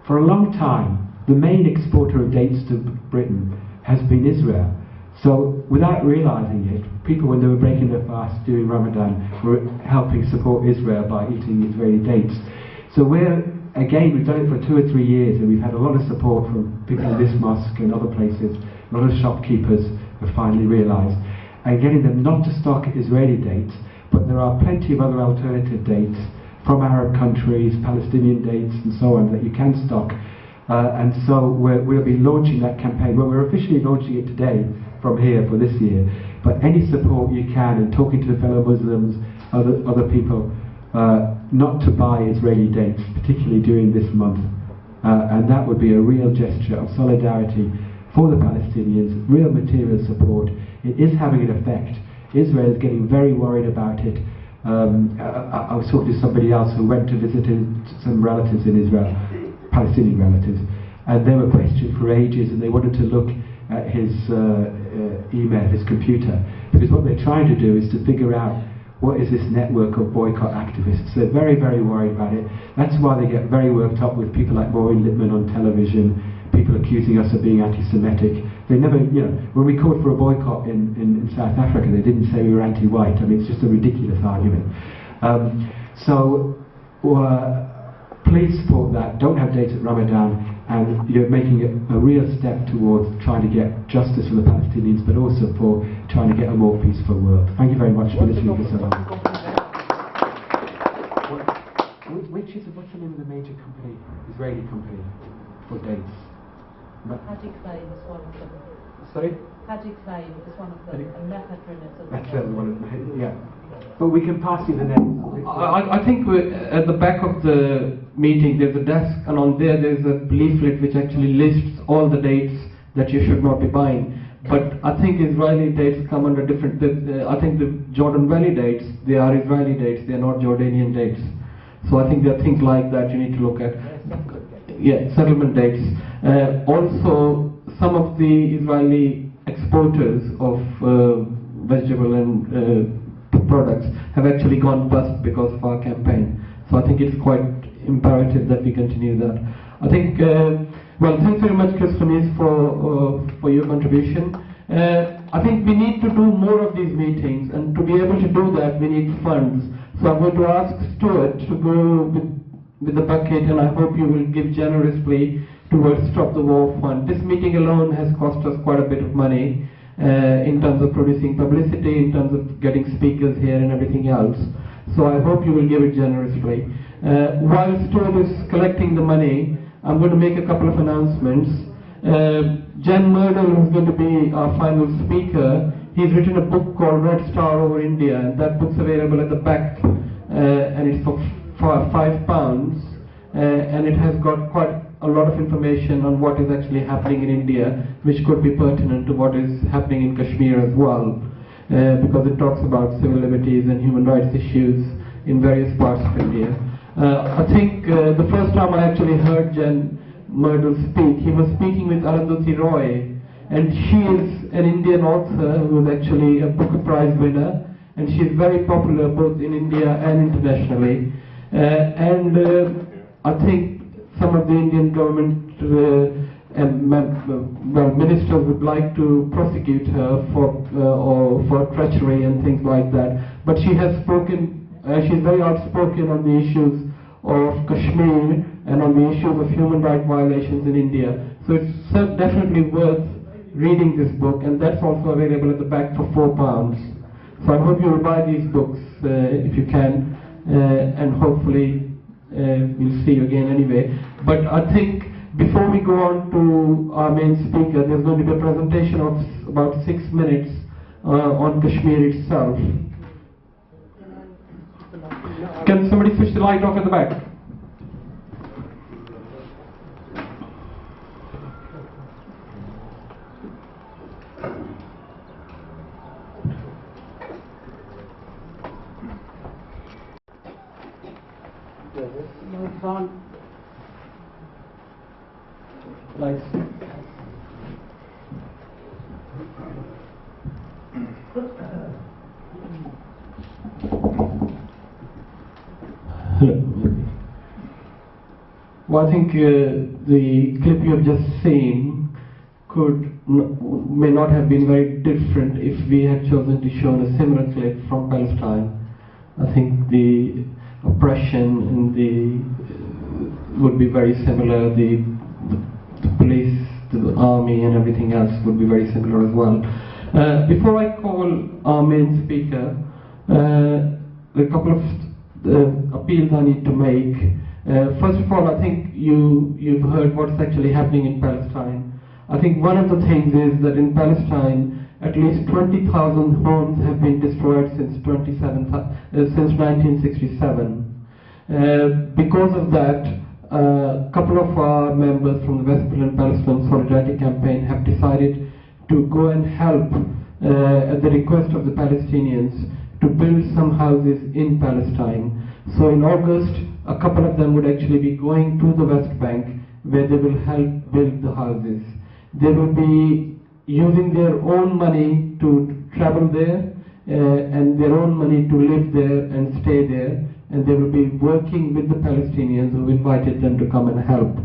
For a long time, the main exporter of dates to Britain has been Israel. So, without realising it, people, when they were breaking their fast during Ramadan, were helping support Israel by eating Israeli dates. So again, we've done it for 2 or 3 years, and we've had a lot of support from people in this mosque and other places. A lot of shopkeepers have finally realised, and getting them not to stock Israeli dates, but there are plenty of other alternative dates from Arab countries, Palestinian dates, and so on that you can stock. And so we'll be launching that campaign. Well, we're officially launching it today from here for this year. But any support you can, and talking to fellow Muslims, other people, not to buy Israeli dates, particularly during this month. And that would be a real gesture of solidarity for the Palestinians, real material support. It is having an effect. Israel is getting very worried about it. I was talking to somebody else who went to visit some relatives in Israel, Palestinian relatives, and they were questioned for ages, and they wanted to look at his email, his computer, because what they're trying to do is to figure out what is this network of boycott activists. They're very, very worried about it. That's why they get very worked up with people like Maureen Lipman on television, people accusing us of being anti-Semitic. They never, when we called for a boycott in South Africa, they didn't say we were anti-white. I mean, it's just a ridiculous argument. Please support that. Don't have dates at Ramadan, and you're making a real step towards trying to get justice for the Palestinians, but also for trying to get a more peaceful world. Thank you very much for listening for so long. What's the name of the major company, Israeli company, for dates? Haji Clay was one of them. Sorry? Haji Clay was one of them, and Methadrin is That's the one, yeah. But we can pass you the name. I think at the back of the meeting there's a desk, and on there's a leaflet which actually lists all the dates that you should not be buying. But I think Israeli dates come under different, I think the Jordan Valley dates, they are Israeli dates, they are not Jordanian dates. So I think there are things like that you need to look at. Yeah, settlement dates. Also, some of the Israeli exporters of vegetable and products have actually gone bust because of our campaign. So I think it's quite imperative that we continue that. I think, well, thanks very much, Chris for your contribution. I think we need to do more of these meetings, and to be able to do that, we need funds. So I'm going to ask Stuart to go with the bucket, and I hope you will give generously towards Stop the War Fund. This meeting alone has cost us quite a bit of money in terms of producing publicity, in terms of getting speakers here and everything else. So I hope you will give it generously. While Stuart is collecting the money, I'm going to make a couple of announcements. Jen Murdle, who's going to be our final speaker, he's written a book called Red Star Over India, and that book's available at the back, and it's for £5, and it has got quite a lot of information on what is actually happening in India, which could be pertinent to what is happening in Kashmir as well, because it talks about civil liberties and human rights issues in various parts of India. I think the first time I actually heard Jen Murdle speak, he was speaking with Arundhati Roy, and she is an Indian author who is actually a Booker Prize winner, and she is very popular both in India and internationally. I think some of the Indian government ministers would like to prosecute her for treachery and things like that. But she has spoken, she's very outspoken on the issues of Kashmir and on the issues of human rights violations in India. So it's definitely worth reading this book, and that's also available at the back for £4. So I hope you will buy these books if you can, and hopefully we'll see you again anyway. But I think before we go on to our main speaker, there's going to be a presentation of about 6 minutes on Kashmir itself. Can somebody switch the light off at the back? Lights. Well, I think the clip you have just seen may not have been very different if we had chosen to show a similar clip from Palestine. I think the oppression and would be very similar. The police, the army, and everything else would be very similar as well. Before I call our main speaker, a couple of appeals I need to make. First of all, I think you've heard what's actually happening in Palestine. I think one of the things is that in Palestine, at least 20,000 homes have been destroyed since 1967. Because of that, a couple of our members from the West Berlin Palestine Solidarity Campaign have decided to go and help, at the request of the Palestinians, to build some houses in Palestine. So in August, a couple of them would actually be going to the West Bank, where they will help build the houses. They will be using their own money to travel there, and their own money to live there and stay there, and they will be working with the Palestinians who invited them to come and help.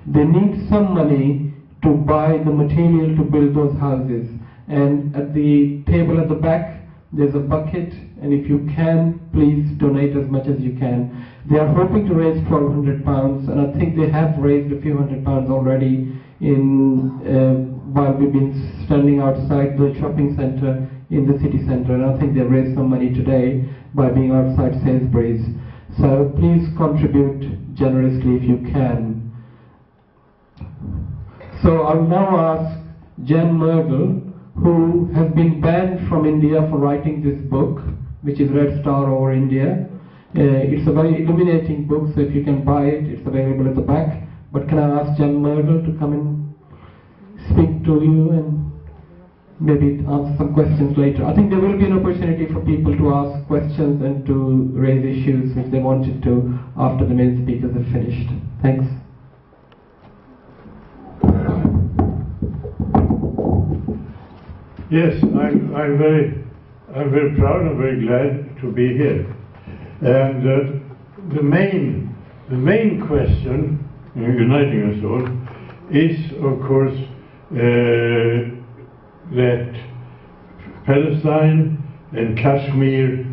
They need some money to buy the material to build those houses, and at the table at the back there's a bucket, and if you can, please donate as much as you can. They are hoping to raise £1,200, and I think they have raised a few £100 already while we've been standing outside the shopping centre in the city centre, and I think they've raised some money today by being outside Sainsbury's. So please contribute generously if you can. So I'll now ask Jen Murdle, who has been banned from India for writing this book, which is Red Star Over India. It's a very illuminating book, so if you can buy it, it's available at the back. But can I ask Jen Murdle to come and speak to you and maybe answer some questions later? I think there will be an opportunity for people to ask questions and to raise issues if they wanted to after the main speakers have finished. Thanks. Yes, I'm very proud and very glad to be here. And the main question uniting us all is, of course, that Palestine and Kashmir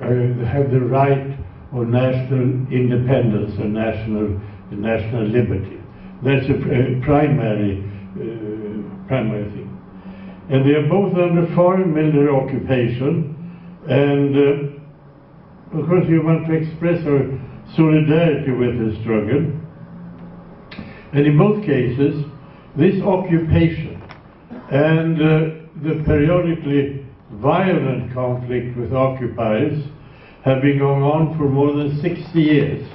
have the right of national independence and national liberty. That's a primary thing. And they are both under foreign military occupation, and of course we want to express our solidarity with the struggle. And in both cases, this occupation and the periodically violent conflict with occupiers have been going on for more than 60 years.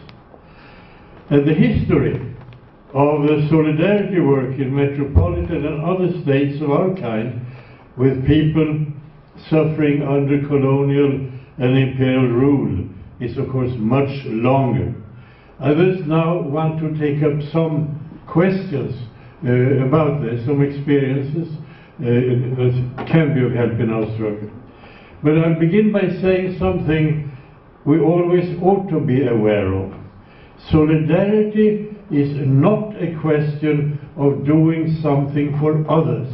And the history of the solidarity work in metropolitan and other states of our kind with people suffering under colonial and imperial rule is of course much longer. I just now want to take up some questions about this, some experiences that can be of help in our struggle. But I'll begin by saying something we always ought to be aware of. Solidarity is not a question of doing something for others.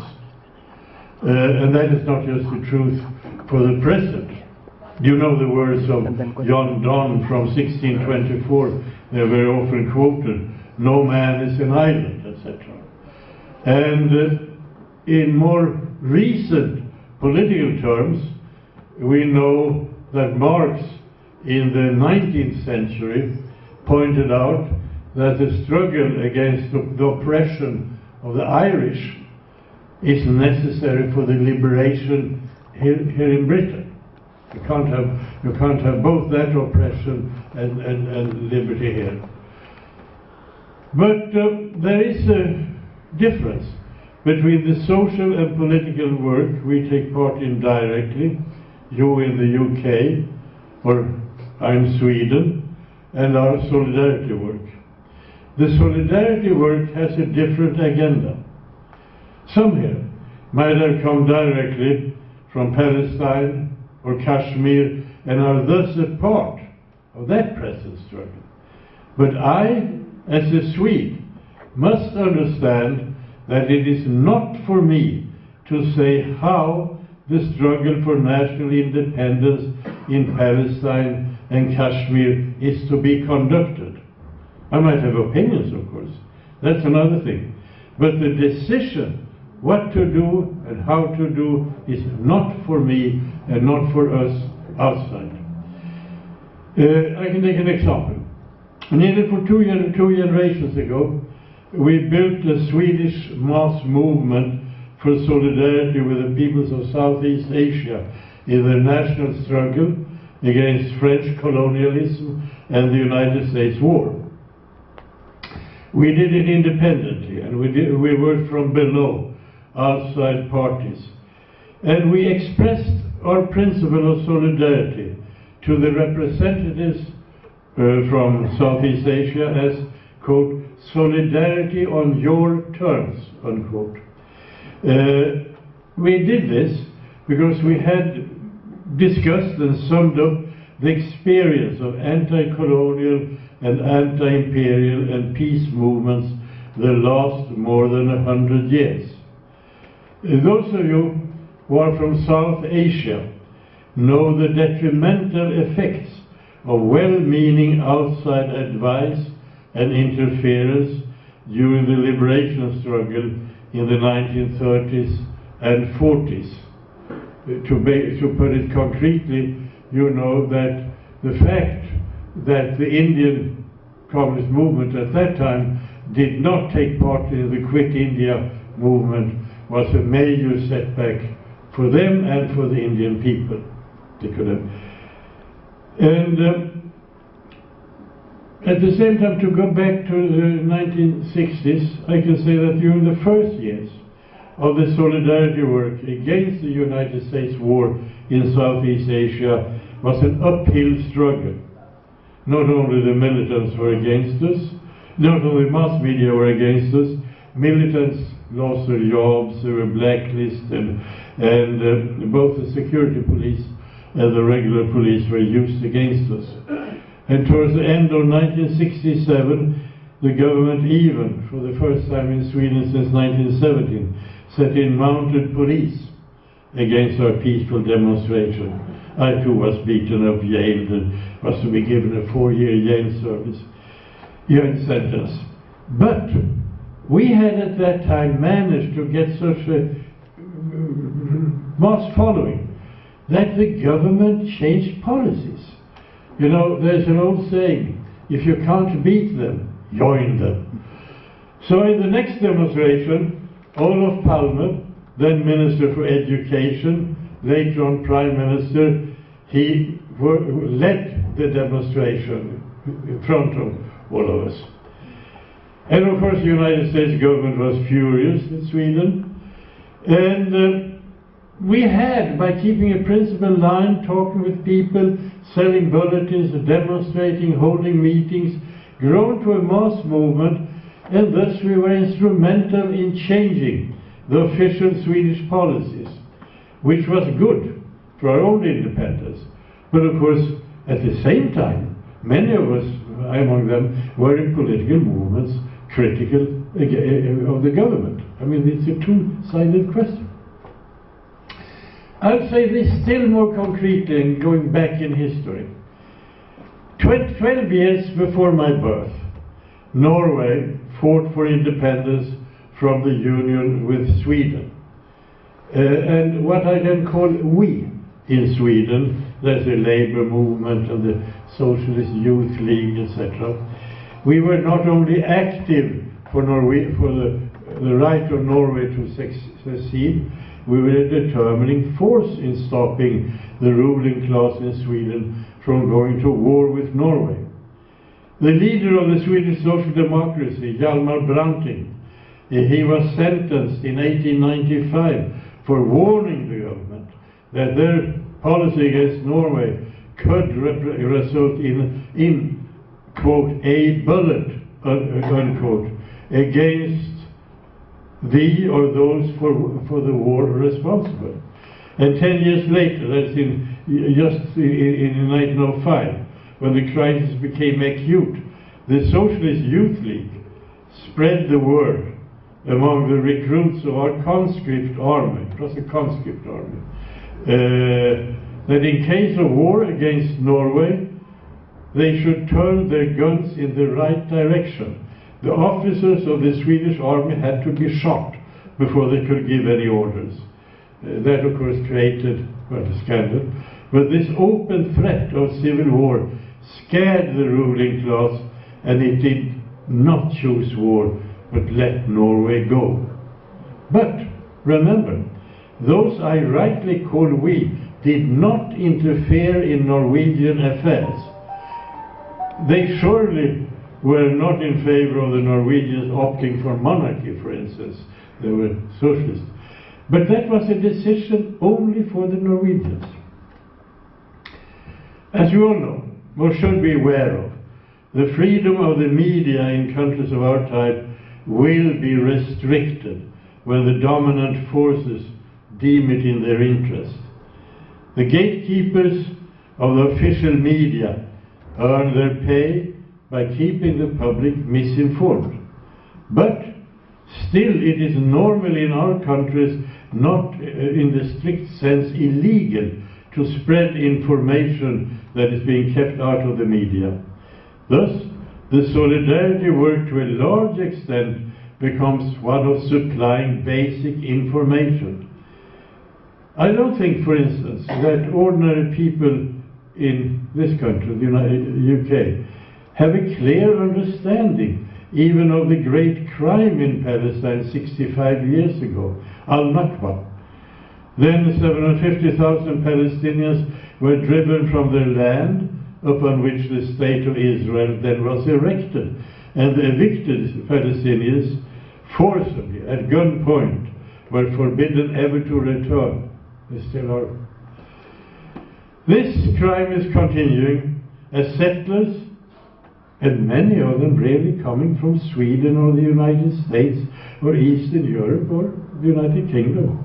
And that is not just the truth for the present. You know the words of John Donne from 1624, they're very often quoted, "No man is an island," etc. And in more recent political terms, we know that Marx in the 19th century pointed out that the struggle against the oppression of the Irish is necessary for the liberation here in Britain. You can't have both that oppression and liberty here. But there is a difference between the social and political work we take part in directly, you in the UK, or I'm in Sweden, and our solidarity work. The solidarity work has a different agenda. Some here might have come directly from Palestine or Kashmir and are thus a part of that present struggle. But I, as a Swede, must understand that it is not for me to say how the struggle for national independence in Palestine and Kashmir is to be conducted. I might have opinions, of course, that's another thing. But the decision what to do and how to do is not for me and not for us outside. I can take an example. Nearly for two generations ago, we built a Swedish mass movement for solidarity with the peoples of Southeast Asia in their national struggle against French colonialism and the United States war. We did it independently, and we worked from below, outside parties. And we expressed our principle of solidarity to the representatives from Southeast Asia as, quote, solidarity on your terms, unquote. We did this because we had discussed and summed up the experience of anti-colonial and anti-imperial and peace movements that last more than 100 years. Those of you who are from South Asia know the detrimental effects of well-meaning outside advice and interference during the liberation struggle in the 1930s and 40s. To put it concretely, you know that the fact that the Indian Communist movement at that time did not take part in the Quit India movement was a major setback for them and for the Indian people. They could have. And at the same time, to go back to the 1960s, I can say that during the first years of the solidarity work against the United States war in Southeast Asia was an uphill struggle. Not only the militants were against us, not only mass media were against us, militants lost their jobs, they were blacklisted, and both the security police and the regular police were used against us. And towards the end of 1967, the government even, for the first time in Sweden since 1917, set in mounted police against our peaceful demonstration. I too was beaten up, jailed, and was to be given a 4-year jail sentence. But we had at that time managed to get such a mass following that the government changed policies. You know, there's an old saying, if you can't beat them, join them. So in the next demonstration, Olof Palme, then Minister for Education, later on Prime Minister, he led the demonstration in front of all of us. And of course the United States government was furious with Sweden. And we had, by keeping a principled line, talking with people, selling bulletins, demonstrating, holding meetings, grown to a mass movement, and thus we were instrumental in changing the official Swedish policies, which was good for our own independence. But of course, at the same time, many of us, I among them, were in political movements critical of the government. I mean, it's a two-sided question. I'll say this still more concretely and going back in history. 12 years before my birth, Norway fought for independence from the union with Sweden. And what I then call we in Sweden, there's the labor movement and the Socialist Youth League, etc. We were not only active for the right of Norway to secede, we were a determining force in stopping the ruling class in Sweden from going to war with Norway. The leader of the Swedish Social Democracy, Hjalmar Branting, he was sentenced in 1895 for warning the government that their policy against Norway could result in quote, a bullet, unquote, against thee or those for the war responsible. And 10 years later, that's in 1905, when the crisis became acute, the Socialist Youth League spread the word among the recruits of our conscript army, it was a conscript army, that in case of war against Norway, they should turn their guns in the right direction. The officers of the Swedish army had to be shot before they could give any orders. That of course created quite a scandal. But this open threat of civil war scared the ruling class, and it did not choose war, but let Norway go. But remember, those I rightly call we did not interfere in Norwegian affairs. They surely were not in favor of the Norwegians opting for monarchy, for instance. They were socialists. But that was a decision only for the Norwegians. As you all know, or should be aware of, the freedom of the media in countries of our type will be restricted when the dominant forces deem it in their interest. The gatekeepers of the official media earn their pay by keeping the public misinformed. But still it is normally in our countries not in the strict sense illegal to spread information that is being kept out of the media. Thus, the solidarity work to a large extent becomes one of supplying basic information. I don't think, for instance, that ordinary people in this country, the UK, have a clear understanding even of the great crime in Palestine 65 years ago, Al-Nakba. Then 750,000 Palestinians were driven from their land upon which the state of Israel then was erected, and the evicted Palestinians forcibly, at gunpoint, were forbidden ever to return. They still are. This crime is continuing as settlers and many of them really coming from Sweden or the United States or Eastern Europe or the United Kingdom,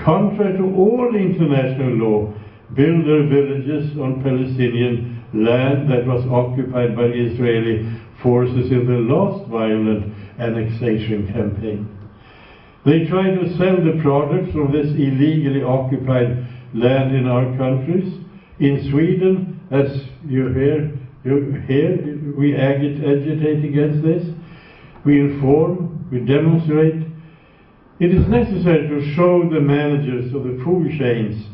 contrary to all international law, build their villages on Palestinian land that was occupied by the Israeli forces in the last violent annexation campaign. They try to sell the products from this illegally occupied land in our countries. In Sweden, as you hear, we agitate against this. We inform, we demonstrate. It is necessary to show the managers of the food chains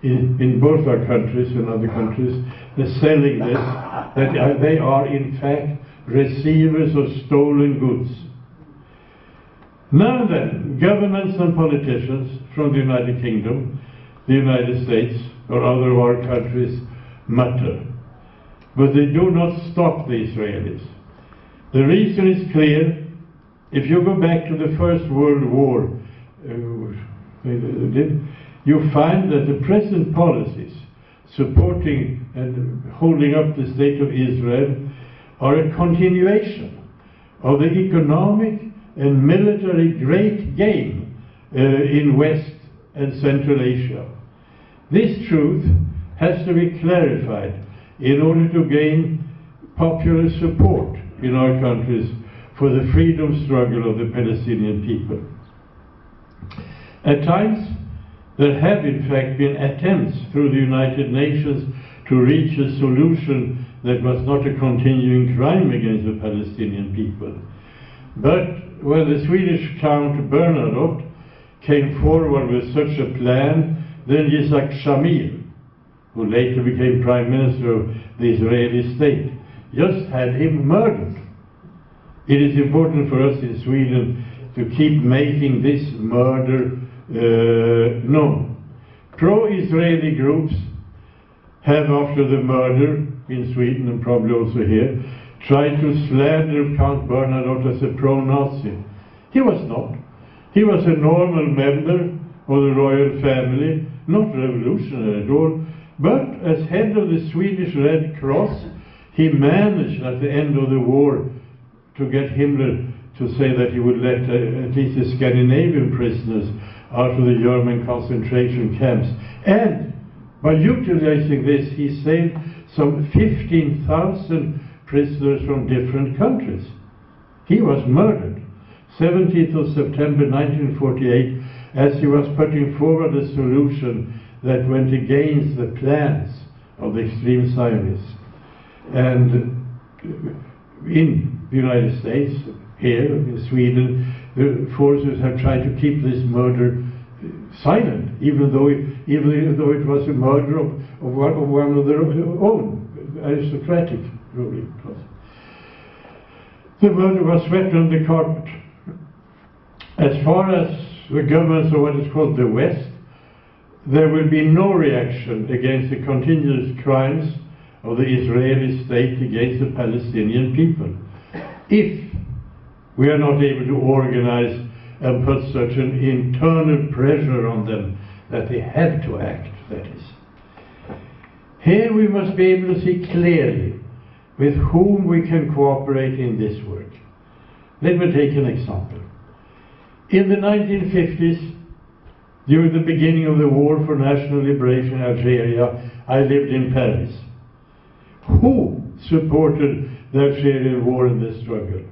in both our countries and other countries that selling this, that they are in fact receivers of stolen goods. Now then, governments and politicians from the United Kingdom, the United States, or other of our countries mutter, but they do not stop the Israelis. The reason is clear. If you go back to the First World War, you find that the present policies supporting and holding up the state of Israel are a continuation of the economic and military great game in West and Central Asia. This truth has to be clarified in order to gain popular support in our countries for the freedom struggle of the Palestinian people. At times, there have in fact been attempts through the United Nations to reach a solution that was not a continuing crime against the Palestinian people. But when the Swedish Count Bernadotte came forward with such a plan, then Yest Camera, who later became Prime Minister of the Israeli state, just had him murdered. It is important for us in Sweden to keep making this murder known. Pro-Israeli groups have, after the murder in Sweden and probably also here, tried to slander Count Bernadotte as a pro-Nazi. He was not. He was a normal member of the royal family, not revolutionary at all, but as head of the Swedish Red Cross, he managed at the end of the war to get Himmler to say that he would let at least the Scandinavian prisoners out of the German concentration camps. And by utilizing this, he saved some 15,000 prisoners from different countries. He was murdered 17th of September 1948 as he was putting forward a solution that went against the plans of the extreme Zionists. And in the United States, here in Sweden, the forces have tried to keep this murder silent, even though it was a murder of one of their own aristocratic ruling class. The murder was swept under the carpet. As far as the governments of what is called the West, there will be no reaction against the continuous crimes of the Israeli state against the Palestinian people, if we are not able to organize and put such an internal pressure on them that they have to act, that is. Here we must be able to see clearly with whom we can cooperate in this work. Let me take an example. In the 1950s, during the beginning of the War for National Liberation in Algeria, I lived in Paris. Who supported the Algerian war and the struggle?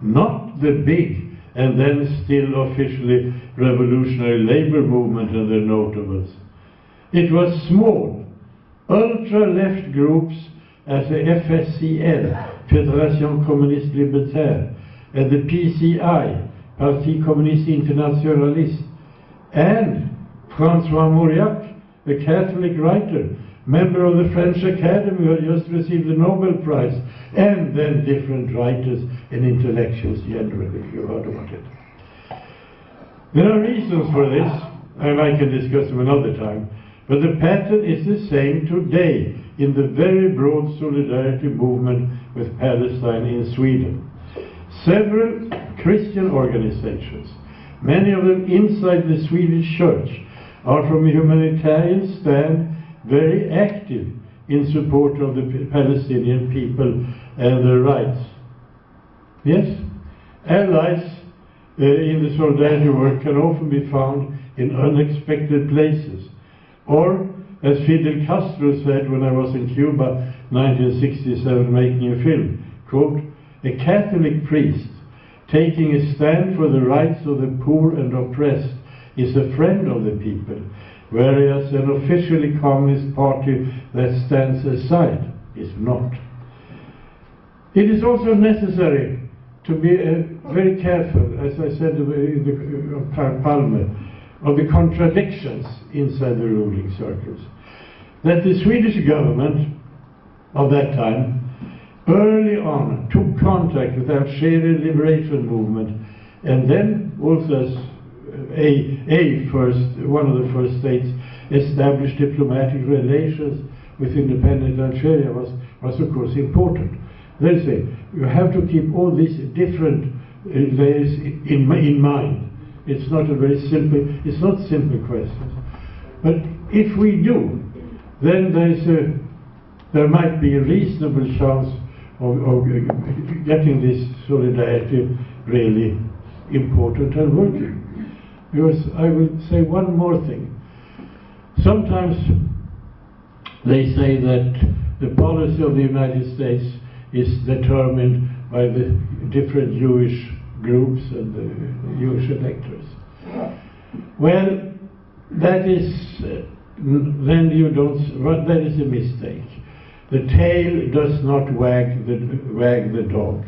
Not the big and then still officially revolutionary labor movement and their notables. It was small, ultra-left groups as the FSCL, Fédération Communiste Libertaire, and the PCI, Parti Communiste Internationaliste, and François Mauriac, a Catholic writer, member of the French Academy who had just received the Nobel Prize, and then different writers and intellectuals generally, if you heard about it. There are reasons for this, and I can discuss them another time, but the pattern is the same today in the very broad solidarity movement with Palestine in Sweden. Several Christian organizations, many of them inside the Swedish church, are from a humanitarian stand very active in support of the Palestinian people and their rights. Yes? Allies in the solidarity work can often be found in unexpected places. Or, as Fidel Castro said when I was in Cuba 1967 making a film, quote, "A Catholic priest taking a stand for the rights of the poor and oppressed is a friend of the people, whereas an officially communist party that stands aside is not." It is also necessary to be very careful, as I said of Palme, of the contradictions inside the ruling circles. That the Swedish government of that time early on took contact with the Algerian liberation movement, and then also as one of the first states established diplomatic relations with independent Algeria was of course important. They say you have to keep all these different layers in mind. It's not simple questions. But if we do, then there might be a reasonable chance of getting this solidarity really important and working. Because I will say one more thing. Sometimes they say that the policy of the United States is determined by the different Jewish groups and the Jewish electors. Well, that is that is a mistake. The tail does not wag the dog.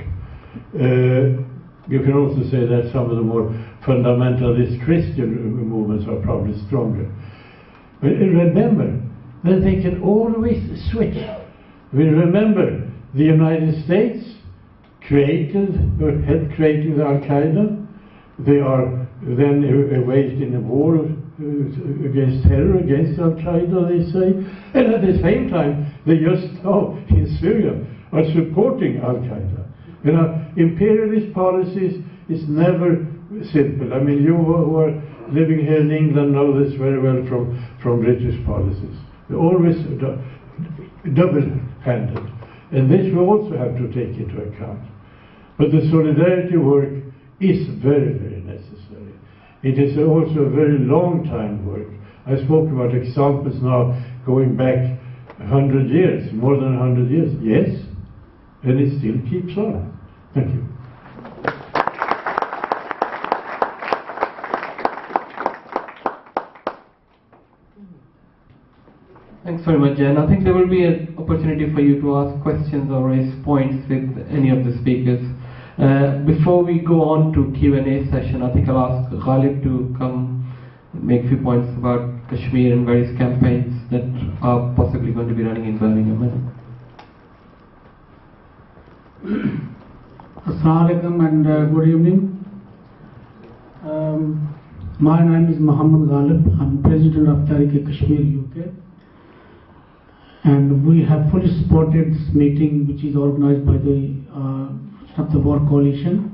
You can also say that some of the more fundamentalist Christian movements are probably stronger. But remember that they can always switch. We remember the United States helped creating the Al-Qaeda. They are then waged in a war against terror, against Al-Qaeda, they say. And at the same time, they just in Syria are supporting Al-Qaeda. You know, imperialist policies is never simple. I mean, you who are living here in England know this very well from British policies. They're always double-handed. And this we also have to take into account. But the solidarity work is very, very necessary. It is also a very long time work. I spoke about examples now going back 100 years, more than 100 years. Yes, and it still keeps on. Thank you. Thanks very much, Jen. I think there will be an opportunity for you to ask questions or raise points with any of the speakers. Before we go on to Q&A session, I think I'll ask Ghalib to come make a few points about Kashmir and various campaigns that are possibly going to be running in Birmingham. Assalamu alaikum and good evening. My name is Muhammad Ghalib. I'm President of PalestineKashmir UK. And we have fully supported this meeting, which is organized by the Stop the War Coalition.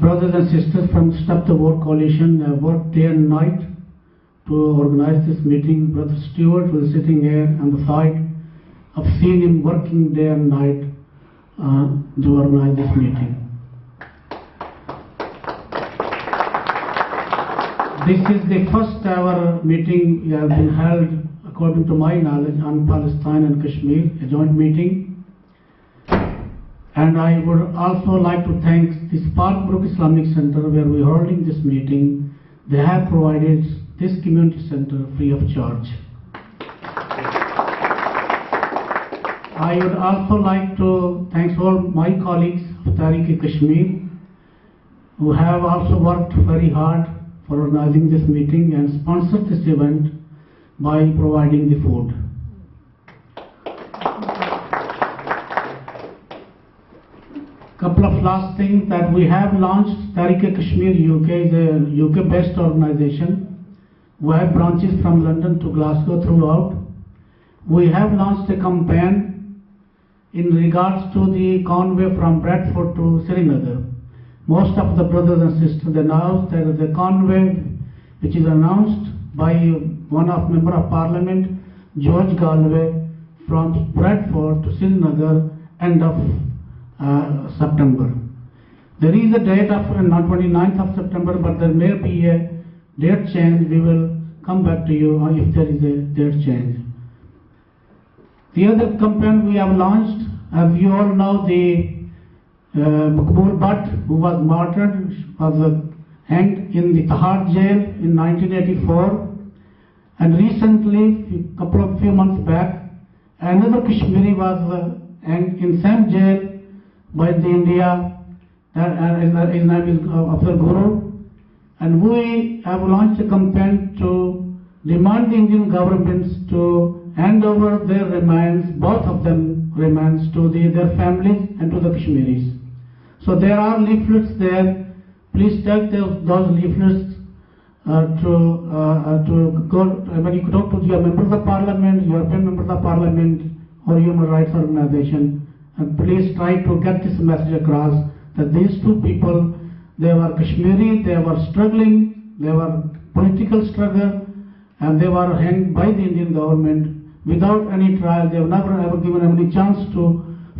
Brothers and sisters from Stop the War Coalition have worked day and night to organize this meeting. Brother Stewart was sitting here on the side. I've seen him working day and night to organize this meeting. This is the first ever meeting that has been held, according to my knowledge, on Palestine and Kashmir, a joint meeting. And I would also like to thank the Sparkbrook Islamic Center where we are holding this meeting. They have provided this community center free of charge. I would also like to thank all my colleagues of PalestineKashmir who have also worked very hard for organizing this meeting and sponsored this event by providing the food. Couple of last things that we have launched. PalestineKashmir UK is a UK-based organization. We have branches from London to Glasgow throughout. We have launched a campaign in regards to the convoy from Bradford to Srinagar. Most of the brothers and sisters announced that the convoy, which is announced by one of Member of Parliament, George Galway, from Bradford to Srinagar, end of September. There is a date of 29th of September, but there may be a date change. We will come back to you if there is a date change. The other campaign we have launched, as you all know, the Makbul Bhatt, who was martyred, was hanged in the Tahar jail in 1984, and recently, few months back, another Kashmiri was hanged in same jail by the India. His name is Afzal Guru, and we have launched a campaign to demand the Indian governments to hand over their remains, both of them remains, to their families and to the Kashmiris. So there are leaflets there. Please take those leaflets to go when you talk to your members of parliament, European members of parliament, or human rights organization, and please try to get this message across that these two people, they were Kashmiri, they were struggling, they were political struggle, and they were hanged by the Indian government without any trial. They have never ever given any chance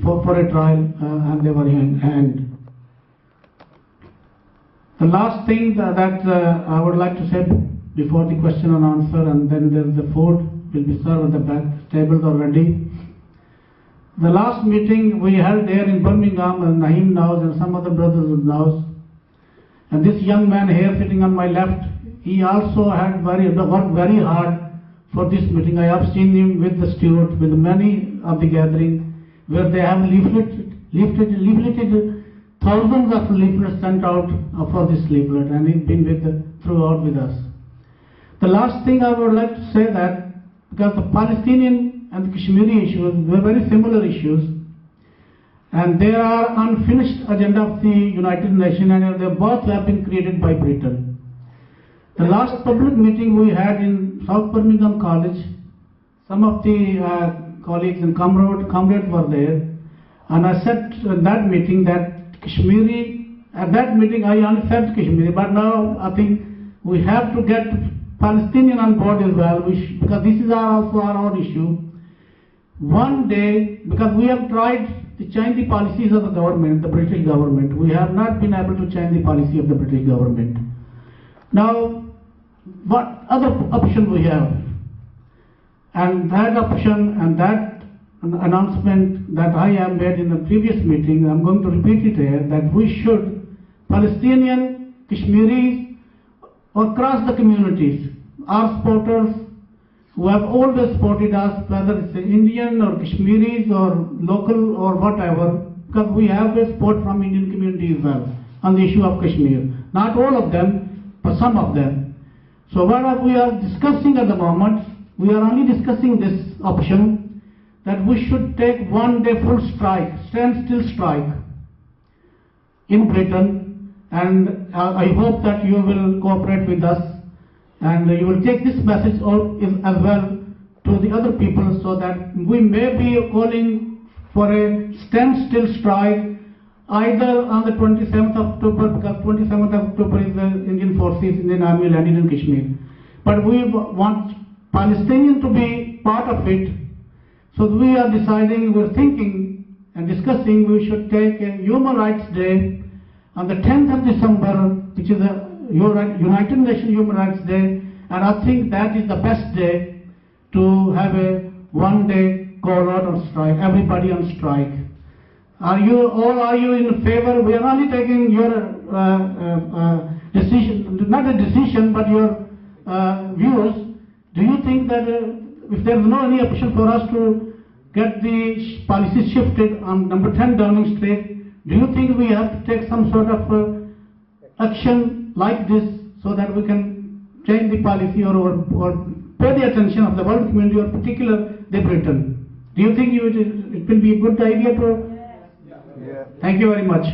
for a trial, and they were hanged. The last thing that I would like to say before the question and answer, and then there's the food will be served at the back, tables are ready. The last meeting we held there in Birmingham, and Naeem knows, and some other brothers knows, and this young man here sitting on my left, he also had worked very hard for this meeting. I have seen him with the steward, with many of the gathering, where they have leafleted thousands of leaflets sent out for this leaflet, and he's been throughout with us. The last thing I would like to say that, because the Palestinian and the Kashmiri issues were very similar issues, and they are unfinished agenda of the United Nations, and they both have been created by Britain. The last public meeting we had in South Birmingham College, some of the colleagues and comrades were there, and I said in that meeting that Kashmiri, at that meeting I only said Kashmiri, but now I think we have to get Palestinian on board as well, because this is also our own issue. One day, because we have tried to change the policies of the government, the British government, we have not been able to change the policy of the British government. Now, what other option we have? And that option and that announcement that I have made in the previous meeting, I'm going to repeat it here, that we should, Palestinian, Kashmiris, across the communities, our supporters who have always supported us, whether it's Indian or Kashmiris or local or whatever, because we have a support from Indian community as well on the issue of Kashmir. Not all of them, but some of them. So what we are discussing at the moment, we are only discussing this option, that we should take one day full strike, standstill strike in Britain, and I hope that you will cooperate with us, and you will take this message as well to the other people, so that we may be calling for a standstill strike either on the 27th of October, because 27th of October is the Indian forces, Indian Army landing in Kashmir. But we want Palestinians to be part of it. So we are deciding, we're thinking and discussing, we should take a Human Rights Day on the 10th of December, which is a United Nations Human Rights Day, and I think that is the best day to have a one-day call out on strike, everybody on strike. Are you in favor? We are only taking your decision, not a decision, but your views. Do you think that if there is no any option for us to get the policy shifted on number 10 Downing Street, do you think we have to take some sort of action like this so that we can change the policy or pay the attention of the world community, or particularly the Britain? Do you think it will be a good idea to? Thank you very much.